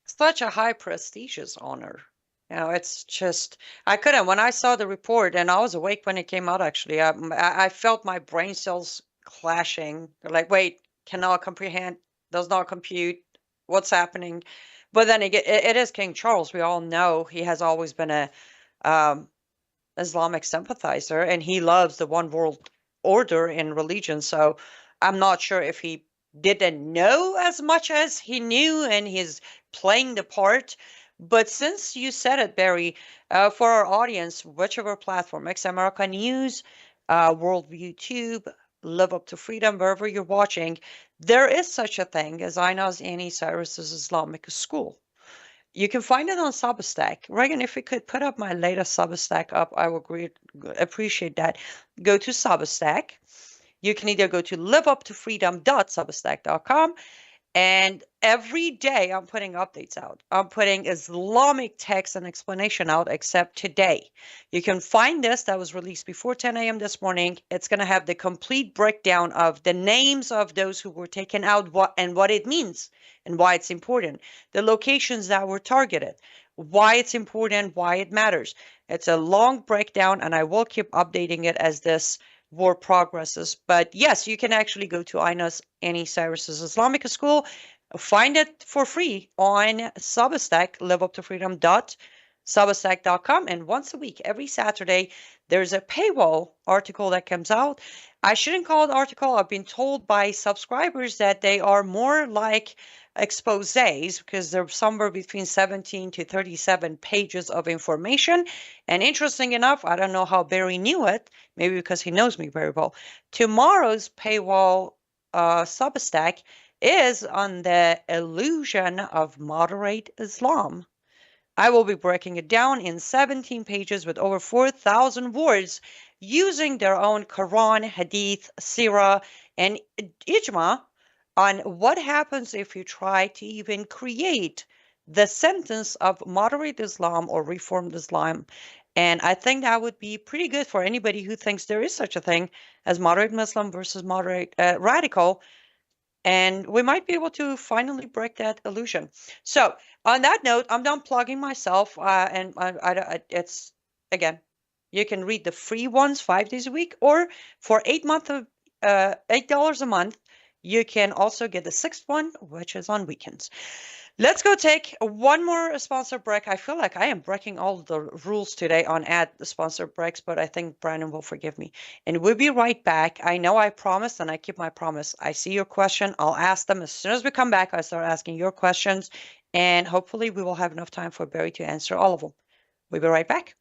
Such a high prestigious honor. It's just, I couldn't, when I saw the report, and I was awake when it came out, actually, I felt my brain cells clashing. They're like, wait, cannot comprehend, does not compute, what's happening? But then it is King Charles. We all know he has always been a Islamic sympathizer, and he loves the one world order in religion. So I'm not sure if he didn't know as much as he knew and he's playing the part. But since you said it, Barry, for our audience, whichever platform, X America News, Worldview Tube, Live Up to Freedom, wherever you're watching, there is such a thing as INA's Anni Cyrus's Islamic School. You can find it on Substack. Reagan, if you could put up my latest Substack up, I would appreciate that. Go to Substack. You can either go to liveuptofreedom.substack.com, And every day I'm putting updates out. I'm putting Islamic text and explanation out, except today. You can find this that was released before 10 a.m. this morning. It's going to have the complete breakdown of the names of those who were taken out, what it means and why it's important, the locations that were targeted, why it's important, why it matters. It's a long breakdown, and I will keep updating it as this war progresses. But yes, you can actually go to Anni Cyrus's Islamic School, find it for free on Substack, liveuptofreedom.substack.com. And once a week, every Saturday, there's a paywall article that comes out. I shouldn't call it article. I've been told by subscribers that they are more like exposés, because they're somewhere between 17 to 37 pages of information. And interesting enough, I don't know how Barry knew it, maybe because he knows me very well. Tomorrow's paywall Substack is on the illusion of moderate Islam. I will be breaking it down in 17 pages with over 4,000 words using their own Quran, Hadith, Sirah, and Ijma on what happens if you try to even create the sentence of moderate Islam or reformed Islam. And I think that would be pretty good for anybody who thinks there is such a thing as moderate Muslim versus moderate radical. And we might be able to finally break that illusion. So on that note, I'm done plugging myself. And it's, again, you can read the free ones 5 days a week, or for $8 a month, you can also get the 6th one, which is on weekends. Let's go take one more sponsor break. I feel like I am breaking all the rules today on ad sponsor breaks, but I think Brandon will forgive me. And we'll be right back. I know I promised, and I keep my promise. I see your question. I'll ask them as soon as we come back. I start asking your questions, and hopefully we will have enough time for Barry to answer all of them. We'll be right back.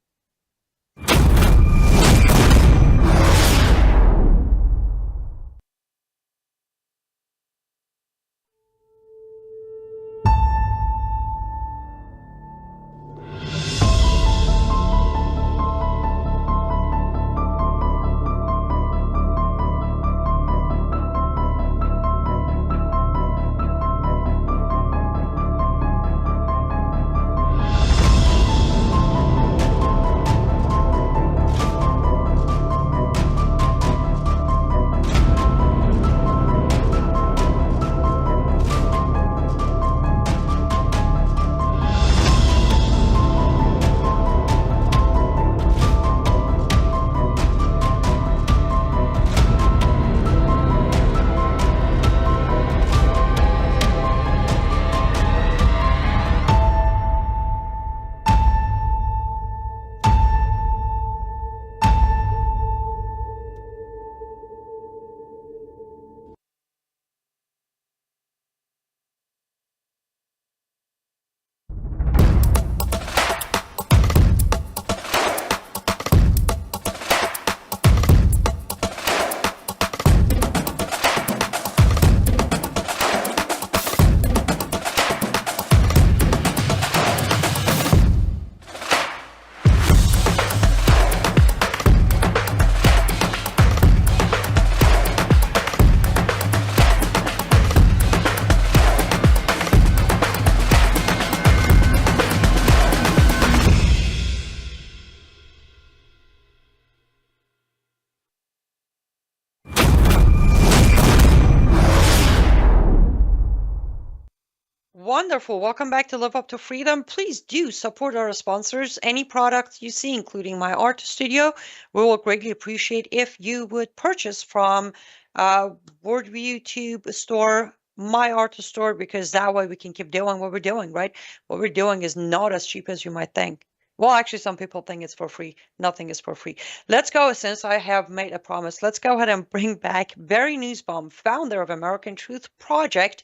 Wonderful. Welcome back to Live Up to Freedom. Please do support our sponsors. Any products you see, including my art studio, we will greatly appreciate if you would purchase from Worldview Tube store, my art store, because that way we can keep doing what we're doing, right? What we're doing is not as cheap as you might think. Well, actually, some people think it's for free. Nothing is for free. Let's go, since I have made a promise, let's go ahead and bring back Barry Nussbaum, founder of American Truth Project.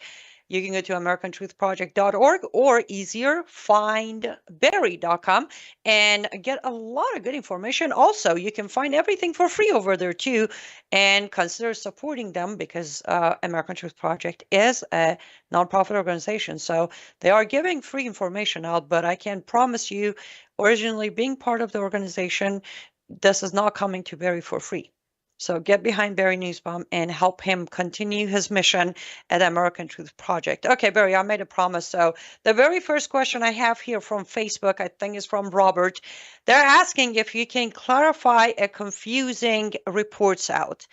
You can go to americantruthproject.org, or easier, findbarry.com, and get a lot of good information. Also, you can find everything for free over there too, and consider supporting them, because American Truth Project is a nonprofit organization. So they are giving free information out, but I can promise you, originally being part of the organization, this is not coming to Barry for free. So get behind Barry Nussbaum and help him continue his mission at American Truth Project. Okay, Barry, I made a promise. So the very first question I have here from Facebook, I think is from Robert. They're asking if you can clarify a confusing reports out.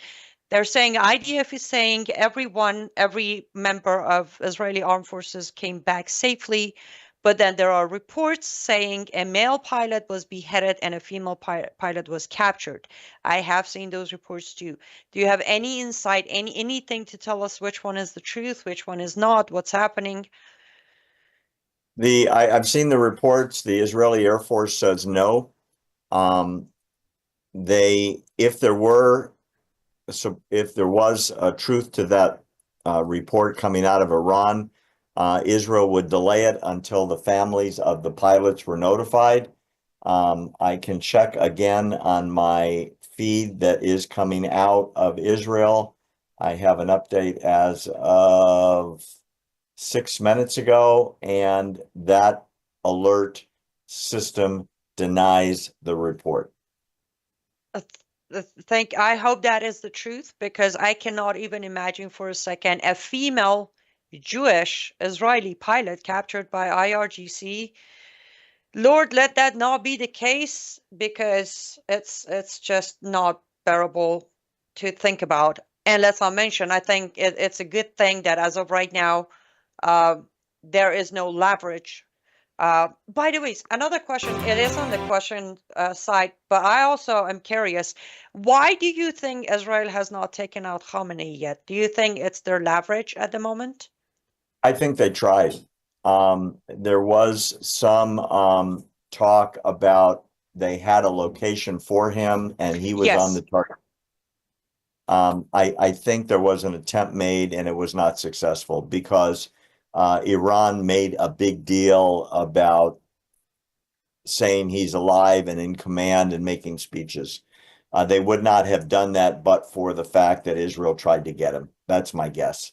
They're saying IDF is saying every member of Israeli armed forces came back safely, but then there are reports saying a male pilot was beheaded and a female pilot was captured. I have seen those reports too. Do you have any insight, anything to tell us which one is the truth, which one is not, what's happening? I've seen the reports. The Israeli Air Force says no. If there was a truth to that report coming out of Iran, Israel would delay it until the families of the pilots were notified. I can check again on my feed that is coming out of Israel. I have an update as of 6 minutes ago, and that alert system denies the report. I hope that is the truth, because I cannot even imagine for a second a female Jewish Israeli pilot captured by IRGC. Lord, let that not be the case, because it's just not bearable to think about. And let's not mention, I think it's a good thing that as of right now, there is no leverage. By the way, another question, it is on the question side, but I also am curious, why do you think Israel has not taken out Khamenei yet? Do you think it's their leverage at the moment? I think they tried. There was some talk about they had a location for him and he was on the target. I think there was an attempt made and it was not successful because Iran made a big deal about saying he's alive and in command and making speeches. They would not have done that but for the fact that Israel tried to get him. That's my guess.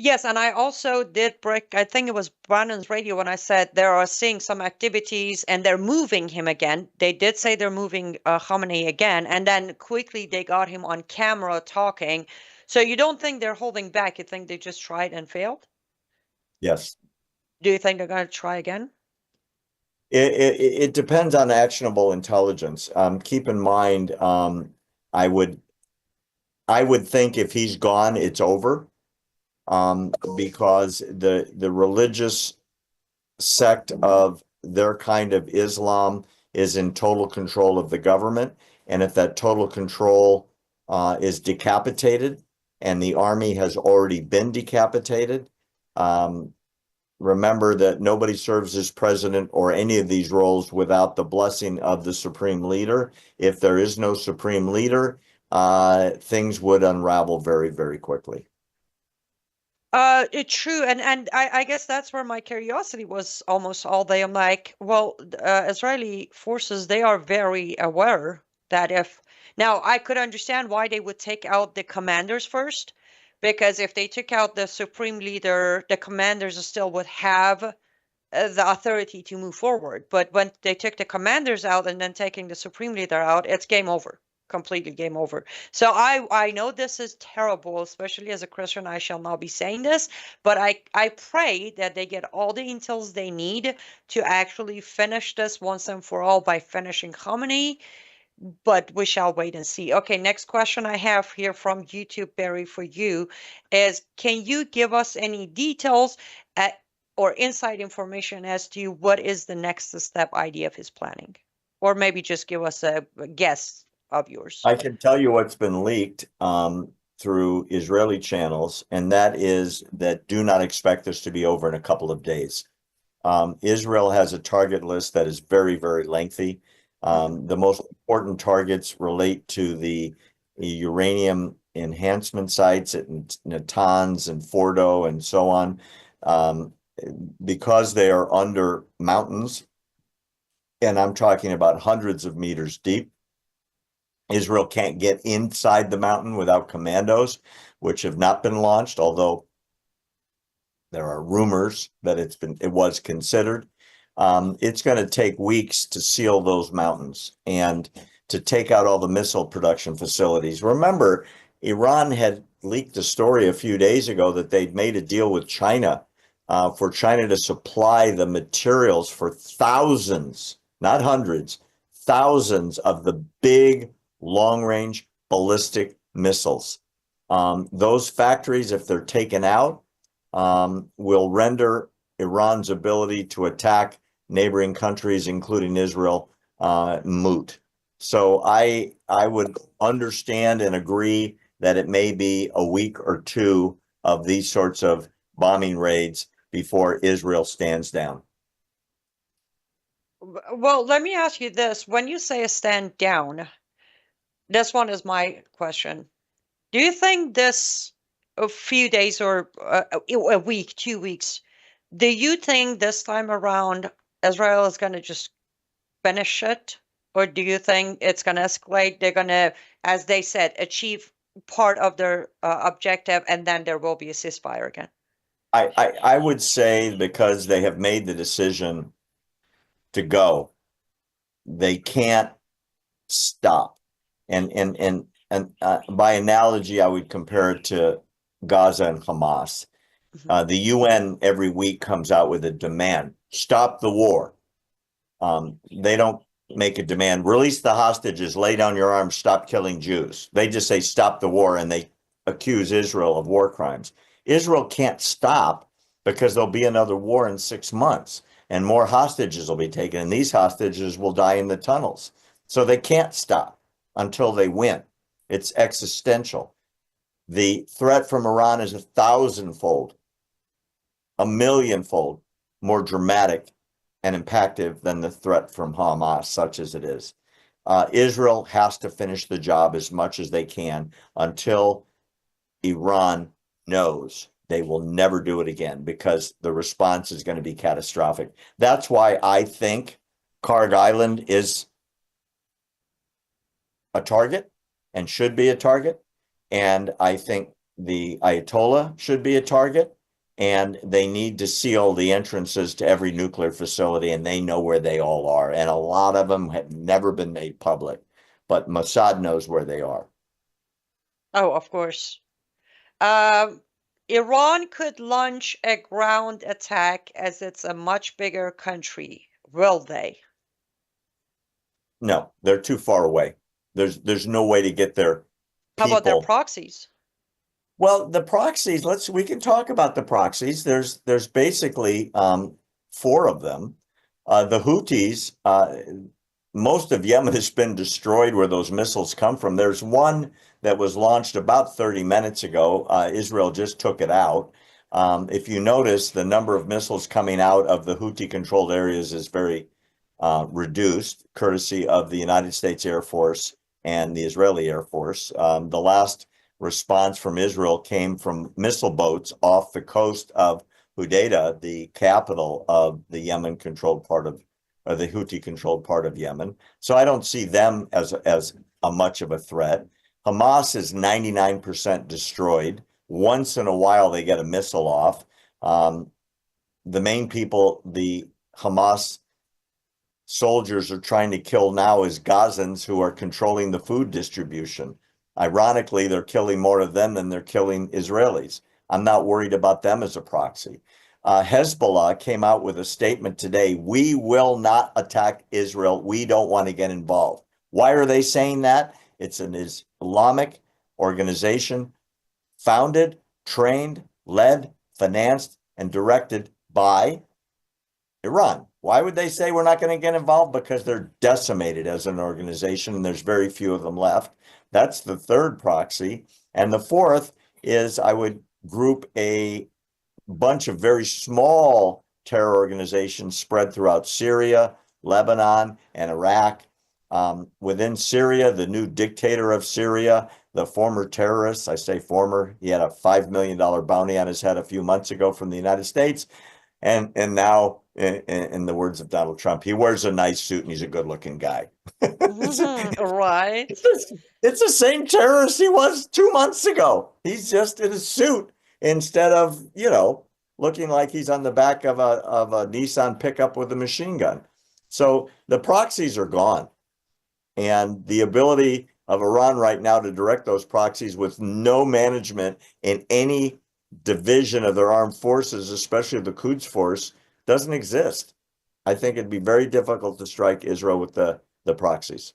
Yes, and I also did break, I think it was Brandon's radio when I said they are seeing some activities and they're moving him again. They did say they're moving Khamenei again, and then quickly they got him on camera talking. So you don't think they're holding back? You think they just tried and failed? Yes. Do you think they're going to try again? It depends on actionable intelligence. Keep in mind, I would think if he's gone, it's over. Because the religious sect of their kind of Islam is in total control of the government. And if that total control is decapitated, and the army has already been decapitated, remember that nobody serves as president or any of these roles without the blessing of the supreme leader. If there is no supreme leader, things would unravel very, very quickly. It's true, and I guess that's where my curiosity was almost all day. I'm like, well, Israeli forces, they are very aware that if now I could understand why they would take out the commanders first, because if they took out the supreme leader, the commanders still would have the authority to move forward. But when they took the commanders out and then taking the supreme leader out, it's game over. Completely game over. So I know this is terrible, especially as a Christian. I shall not be saying this, but I pray that they get all the intels they need to actually finish this once and for all by finishing Khamenei. But we shall wait and see. Okay, next question I have here from YouTube, Barry, for you is, can you give us any details or inside information as to what is the next step IDF is planning? Or maybe just give us a guess of yours. I can tell you what's been leaked through Israeli channels, and that is that do not expect this to be over in a couple of days. Israel has a target list that is very, very lengthy. The most important targets relate to the uranium enhancement sites at Natanz and Fordo and so on. Because they are under mountains, and I'm talking about hundreds of meters deep, Israel can't get inside the mountain without commandos, which have not been launched, although there are rumors that it was considered. It's going to take weeks to seal those mountains. And to take out all the missile production facilities. Remember, Iran had leaked a story a few days ago that they'd made a deal with China for China to supply the materials for thousands, not hundreds, thousands of the big long-range ballistic missiles. Those factories, if they're taken out, will render Iran's ability to attack neighboring countries, including Israel, moot. So I would understand and agree that it may be a week or two of these sorts of bombing raids before Israel stands down. Well, let me ask you this. When you say a stand down, this one is my question. Do you think this a few days or a week, 2 weeks, do you think this time around Israel is going to just finish it? Or do you think it's going to escalate? They're going to, as they said, achieve part of their objective, and then there will be a ceasefire again? I would say because they have made the decision to go, they can't stop. And by analogy, I would compare it to Gaza and Hamas. The UN every week comes out with a demand: stop the war. They don't make a demand, release the hostages, lay down your arms, stop killing Jews. They just say stop the war, and they accuse Israel of war crimes. Israel can't stop because there'll be another war in 6 months, and more hostages will be taken, and these hostages will die in the tunnels. So they can't stop until they win. It's existential. The threat from Iran is 1,000-fold, 1,000,000-fold more dramatic and impactful than the threat from Hamas, such as it is. Israel has to finish the job as much as they can until Iran knows they will never do it again, because the response is going to be catastrophic. That's why I think Karg Island is a target and should be a target. And I think the Ayatollah should be a target. And they need to seal the entrances to every nuclear facility, and they know where they all are. And a lot of them have never been made public, but Mossad knows where they are. Oh, of course. Iran could launch a ground attack as it's a much bigger country. Will they? No, they're too far away. There's no way to get their How about their people. proxies? Well, the proxies, we can talk about the proxies. There's basically 4 of them. The Houthis, most of Yemen has been destroyed where those missiles come from. There's one that was launched about 30 minutes ago. Israel just took it out. If you notice, the number of missiles coming out of the Houthi-controlled areas is very reduced, courtesy of the United States Air Force and the Israeli Air Force. The last response from Israel came from missile boats off the coast of Hodeidah, the capital of the Yemen-controlled part of, or the Houthi-controlled part of Yemen. So I don't see them as a much of a threat. Hamas is 99% destroyed. Once in a while, they get a missile off. The main people the Hamas soldiers are trying to kill now is Gazans who are controlling the food distribution. Ironically, they're killing more of them than they're killing Israelis. I'm not worried about them as a proxy. Hezbollah came out with a statement today: we will not attack Israel. We don't want to get involved. Why are they saying that? It's an Islamic organization founded, trained, led, financed, and directed by Iran. Why would they say we're not going to get involved? Because they're decimated as an organization, and there's very few of them left. That's the third proxy. And the fourth is I would group a bunch of very small terror organizations spread throughout Syria, Lebanon, and Iraq. Within Syria, the new dictator of Syria, the former terrorist, I say former, he had a $5 million bounty on his head a few months ago from the United States. And now, in the words of Donald Trump, he wears a nice suit and he's a good-looking guy. Right. It's the same terrorist he was 2 months ago. He's just in a suit instead of, looking like he's on the back of a Nissan pickup with a machine gun. So the proxies are gone. And the ability of Iran right now to direct those proxies with no management in any division of their armed forces, especially the Quds force, doesn't exist. I think it'd be very difficult to strike Israel with the proxies.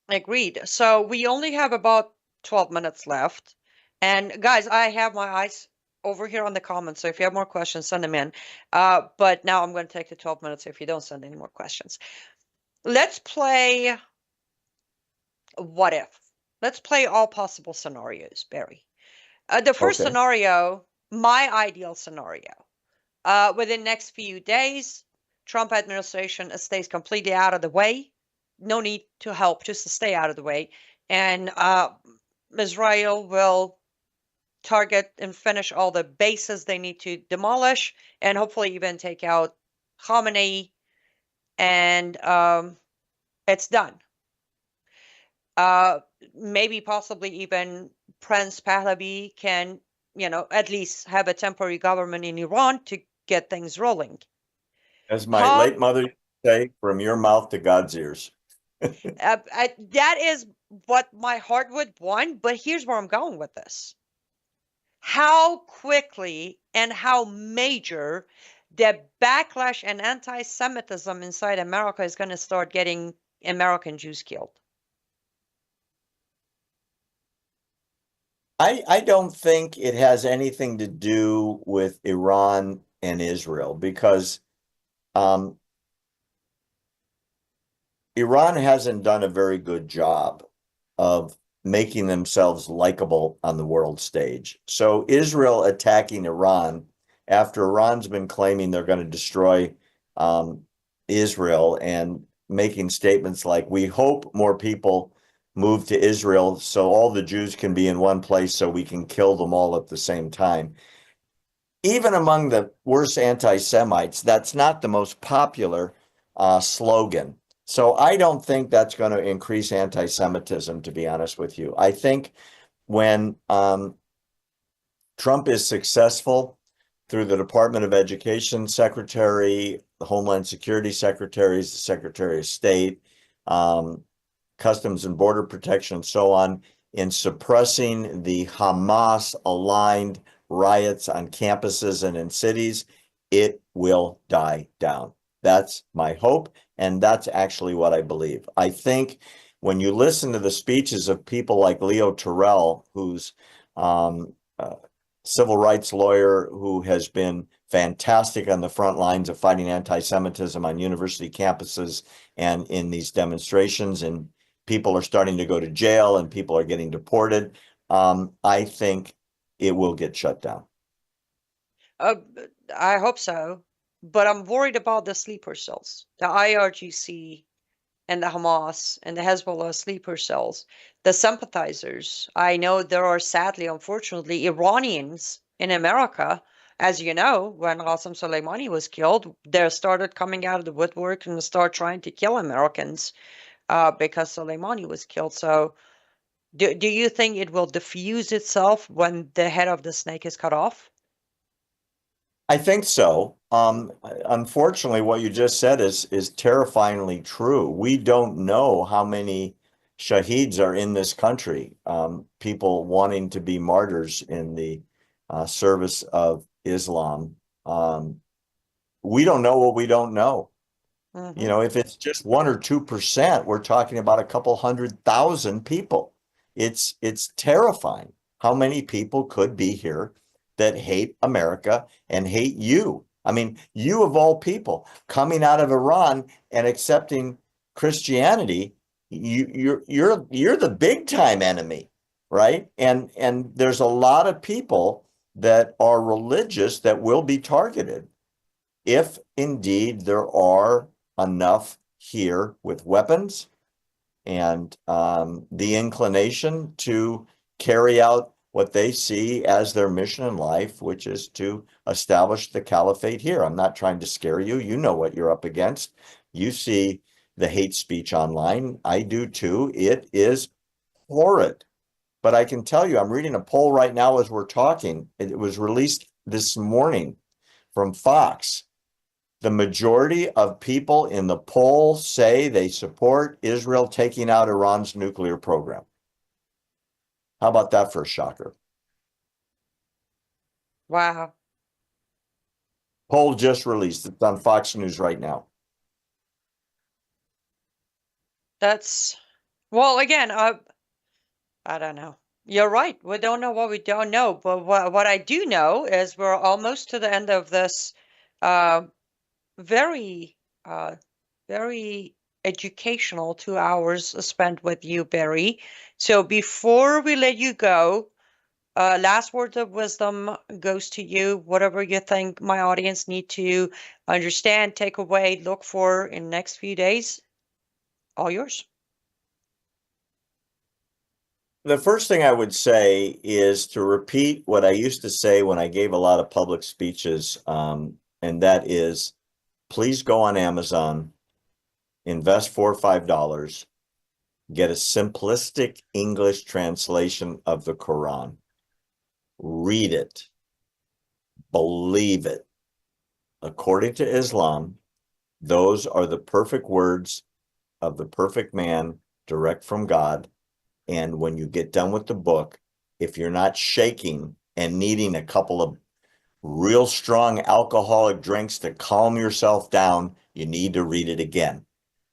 Agreed. So we only have about 12 minutes left. And guys, I have my eyes over here on the comments. So if you have more questions, send them in. But now I'm going to take the 12 minutes if you don't send any more questions. Let's play what if. Let's play all possible scenarios, Barry. The first Okay. scenario, my ideal scenario, within next few days, Trump administration stays completely out of the way. No need to help, just to stay out of the way. And Israel will target and finish all the bases they need to demolish, and hopefully even take out Khamenei, and it's done. Maybe possibly even Prince Pahlavi can, at least have a temporary government in Iran to get things rolling. As my late mother used to say, from your mouth to God's ears. That is what my heart would want, but here's where I'm going with this. How quickly and how major the backlash and anti-Semitism inside America is going to start getting American Jews killed. I don't think it has anything to do with Iran and Israel, because Iran hasn't done a very good job of making themselves likable on the world stage. So Israel attacking Iran after Iran's been claiming they're going to destroy Israel and making statements like, we hope more people move to Israel so all the Jews can be in one place so we can kill them all at the same time. Even among the worst anti-Semites, that's not the most popular slogan. So I don't think that's going to increase anti-Semitism, to be honest with you. I think when Trump is successful through the Department of Education Secretary, the Homeland Security Secretaries, the Secretary of State, Customs and Border Protection, and so on, in suppressing the Hamas-aligned riots on campuses and in cities, it will die down. That's my hope, and that's actually what I believe. I think when you listen to the speeches of people like Leo Terrell, who's civil rights lawyer who has been fantastic on the front lines of fighting anti-Semitism on university campuses and in these demonstrations, and people are starting to go to jail and people are getting deported, I think it will get shut down. I hope so, but I'm worried about the sleeper cells, the IRGC and the Hamas and the Hezbollah sleeper cells, the sympathizers. I know there are, sadly, unfortunately, Iranians in America. As you know, when Qasem Soleimani was killed, they started coming out of the woodwork and start trying to kill Americans because Soleimani was killed. So do you think it will diffuse itself when the head of the snake is cut off? I think so. Unfortunately, what you just said is terrifyingly true. We don't know how many shaheeds are in this country, people wanting to be martyrs in the service of Islam. We don't know what we don't know. Mm-hmm. You know, if it's just 1 or 2%, we're talking about a couple 100,000 people. It's terrifying how many people could be here that hate America and hate you. I mean, you of all people coming out of Iran and accepting Christianity, you're the big time enemy, right? And there's a lot of people that are religious that will be targeted if indeed there are enough here with weapons and the inclination to carry out what they see as their mission in life, which is to establish the caliphate here. I'm not trying to scare you. You know what you're up against. You see the hate speech online. I do too. It is horrid. But I can tell you, I'm reading a poll right now as we're talking. It was released this morning from Fox. The majority of people in the poll say they support Israel taking out Iran's nuclear program. How about that for a shocker? Wow. Poll just released. It's on Fox News right now. That's, well, again, I don't know. You're right. We don't know what we don't know. But what I do know is we're almost to the end of this very, very educational 2 hours spent with you, Barry. So before we let you go, last words of wisdom goes to you. Whatever you think my audience need to understand, take away, look for in the next few days, all yours. The first thing I would say is to repeat what I used to say when I gave a lot of public speeches, and that is, please go on Amazon, invest $4 or $5, get a simplistic English translation of the Quran, read it, believe it. According to Islam, those are the perfect words of the perfect man, direct from God. And when you get done with the book, if you're not shaking and needing a couple of real strong alcoholic drinks to calm yourself down, you need to read it again.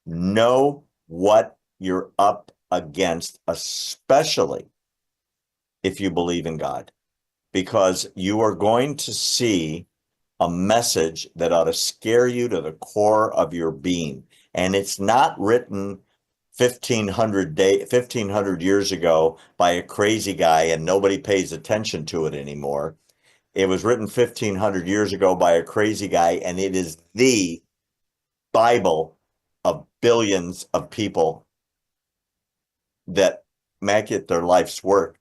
Know what you're up against, especially if you believe in God, because you are going to see a message that ought to scare you to the core of your being. And it's not written 1,500 years ago by a crazy guy and nobody pays attention to it anymore. It was written 1,500 years ago by a crazy guy, and it is the Bible of billions of people that make it their life's work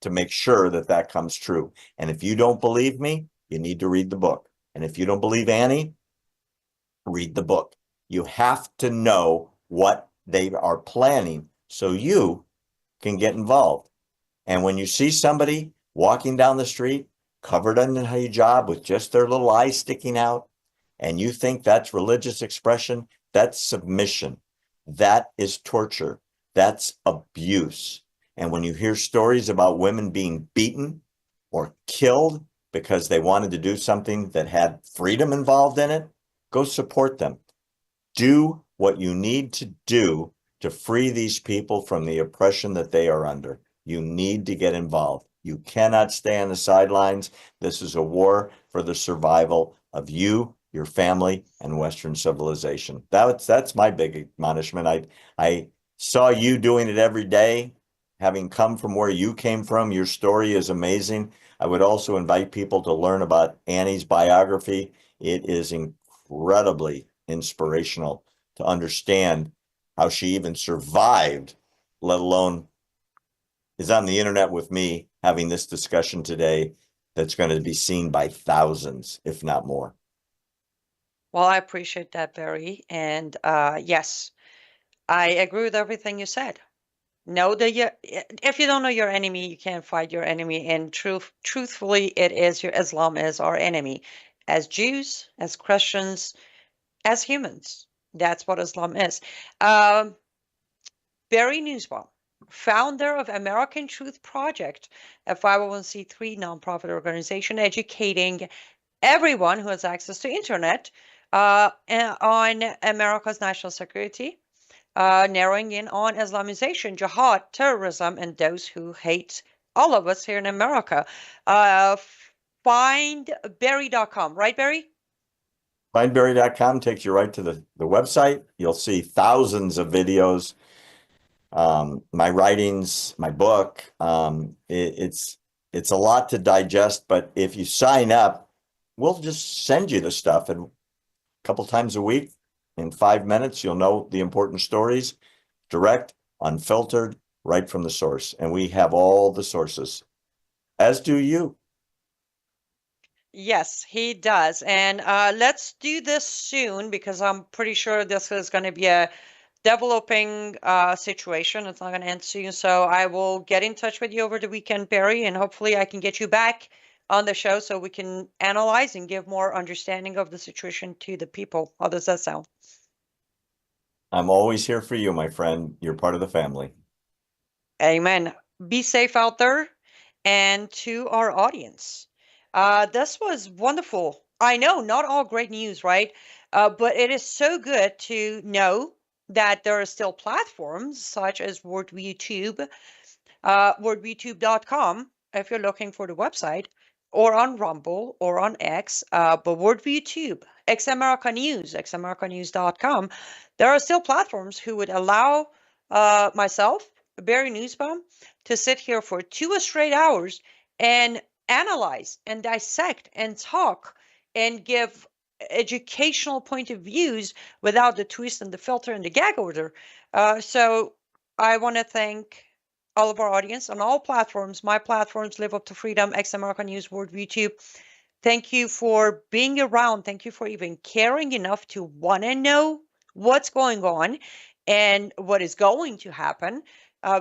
to make sure that that comes true. And if you don't believe me, you need to read the book. And if you don't believe Annie, read the book. You have to know what they are planning so you can get involved. And when you see somebody walking down the street covered in a hijab with just their little eyes sticking out, and you think that's religious expression, that's submission. That is torture. That's abuse. And when you hear stories about women being beaten or killed because they wanted to do something that had freedom involved in it, go support them. Do what you need to do to free these people from the oppression that they are under. You need to get involved. You cannot stay on the sidelines. This is a war for the survival of you, your family, and Western civilization. That's my big admonishment. I saw you doing it every day, having come from where you came from. Your story is amazing. I would also invite people to learn about Annie's biography. It is incredibly inspirational to understand how she even survived, let alone is on the internet with me having this discussion today that's going to be seen by thousands, if not more. Well, I appreciate that, Barry. And yes, I agree with everything you said. Know that if you don't know your enemy, you can't fight your enemy. And truthfully, Islam is our enemy, as Jews, as Christians, as humans. That's what Islam is. Barry Nussbaum, founder of American Truth Project, a 501c3 nonprofit organization educating everyone who has access to internet on America's national security, narrowing in on Islamization, jihad, terrorism, and those who hate all of us here in America. Findbarry.com, right, Barry? Findbarry.com takes you right to the website. You'll see thousands of videos, my writings, my book. It's a lot to digest, but if you sign up, we'll just send you the stuff, and a couple times a week, in 5 minutes, you'll know the important stories, direct, unfiltered, right from the source. And we have all the sources, as do you. Yes, he does. And let's do this soon, because I'm pretty sure this is going to be a developing situation. It's not going to end soon. So I will get in touch with you over the weekend, Barry, and hopefully I can get you back on the show so we can analyze and give more understanding of the situation to the people. How does that sound? I'm always here for you, my friend. You're part of the family. Amen. Be safe out there. And to our audience, this was wonderful. I know not all great news, right? But it is so good to know that there are still platforms such as WorldviewTube, worldviewtube.com, if you're looking for the website, or on Rumble or on X, but WorldviewTube, X-America News, xamericanews.com. There are still platforms who would allow myself, Barry Nussbaum, to sit here for 2 straight hours and analyze and dissect and talk and give educational point of views without the twist and the filter and the gag order. So I want to thank all of our audience on all platforms. My platforms, Live Up to Freedom, X-America News, Worldview Tube. Thank you for being around. Thank you for even caring enough to want to know what's going on and what is going to happen.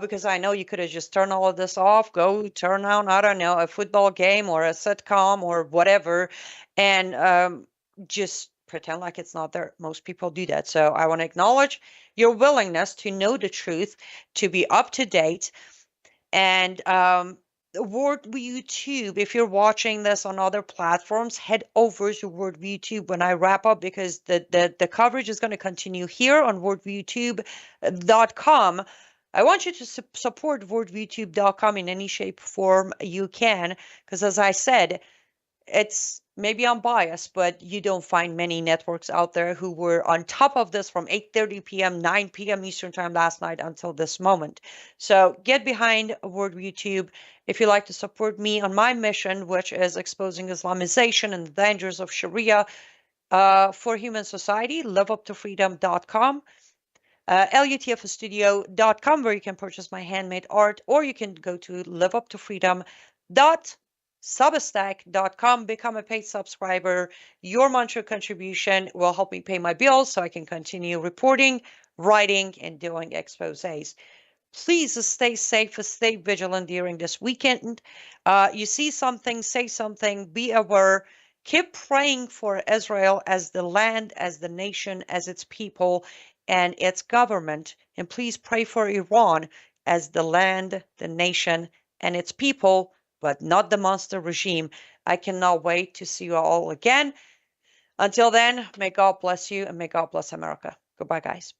Because I know you could have just turned all of this off, go turn on, I don't know, a football game or a sitcom or whatever, and just pretend like it's not there. Most people do that. So I want to acknowledge your willingness to know the truth, to be up to date. And Worldview Tube, if you're watching this on other platforms, head over to Worldview Tube when I wrap up, because the coverage is going to continue here on worldviewtube.com. I want you to support worldviewtube.com in any shape, form you can, because as I said, it's maybe I'm biased, but you don't find many networks out there who were on top of this from 8:30 p.m., 9 p.m. Eastern time last night until this moment. So get behind Worldview Tube if you like to support me on my mission, which is exposing Islamization and the dangers of Sharia for human society. LiveUpToFreedom.com. LUTFstudio.com, where you can purchase my handmade art, or you can go to liveuptofreedom.substack.com, become a paid subscriber. Your monthly contribution will help me pay my bills so I can continue reporting, writing, and doing exposés. Please stay safe, stay vigilant during this weekend. You see something, say something, be aware. Keep praying for Israel as the land, as the nation, as its people, and its government. And please pray for Iran as the land, the nation, and its people, but not the monster regime. I cannot wait to see you all again. Until then, may God bless you and may God bless America. Goodbye, guys.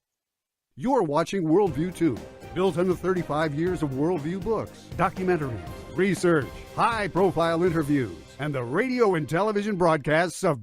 You're watching Worldview 2, built on the 35 years of Worldview books, documentaries, research, high-profile interviews, and the radio and television broadcasts of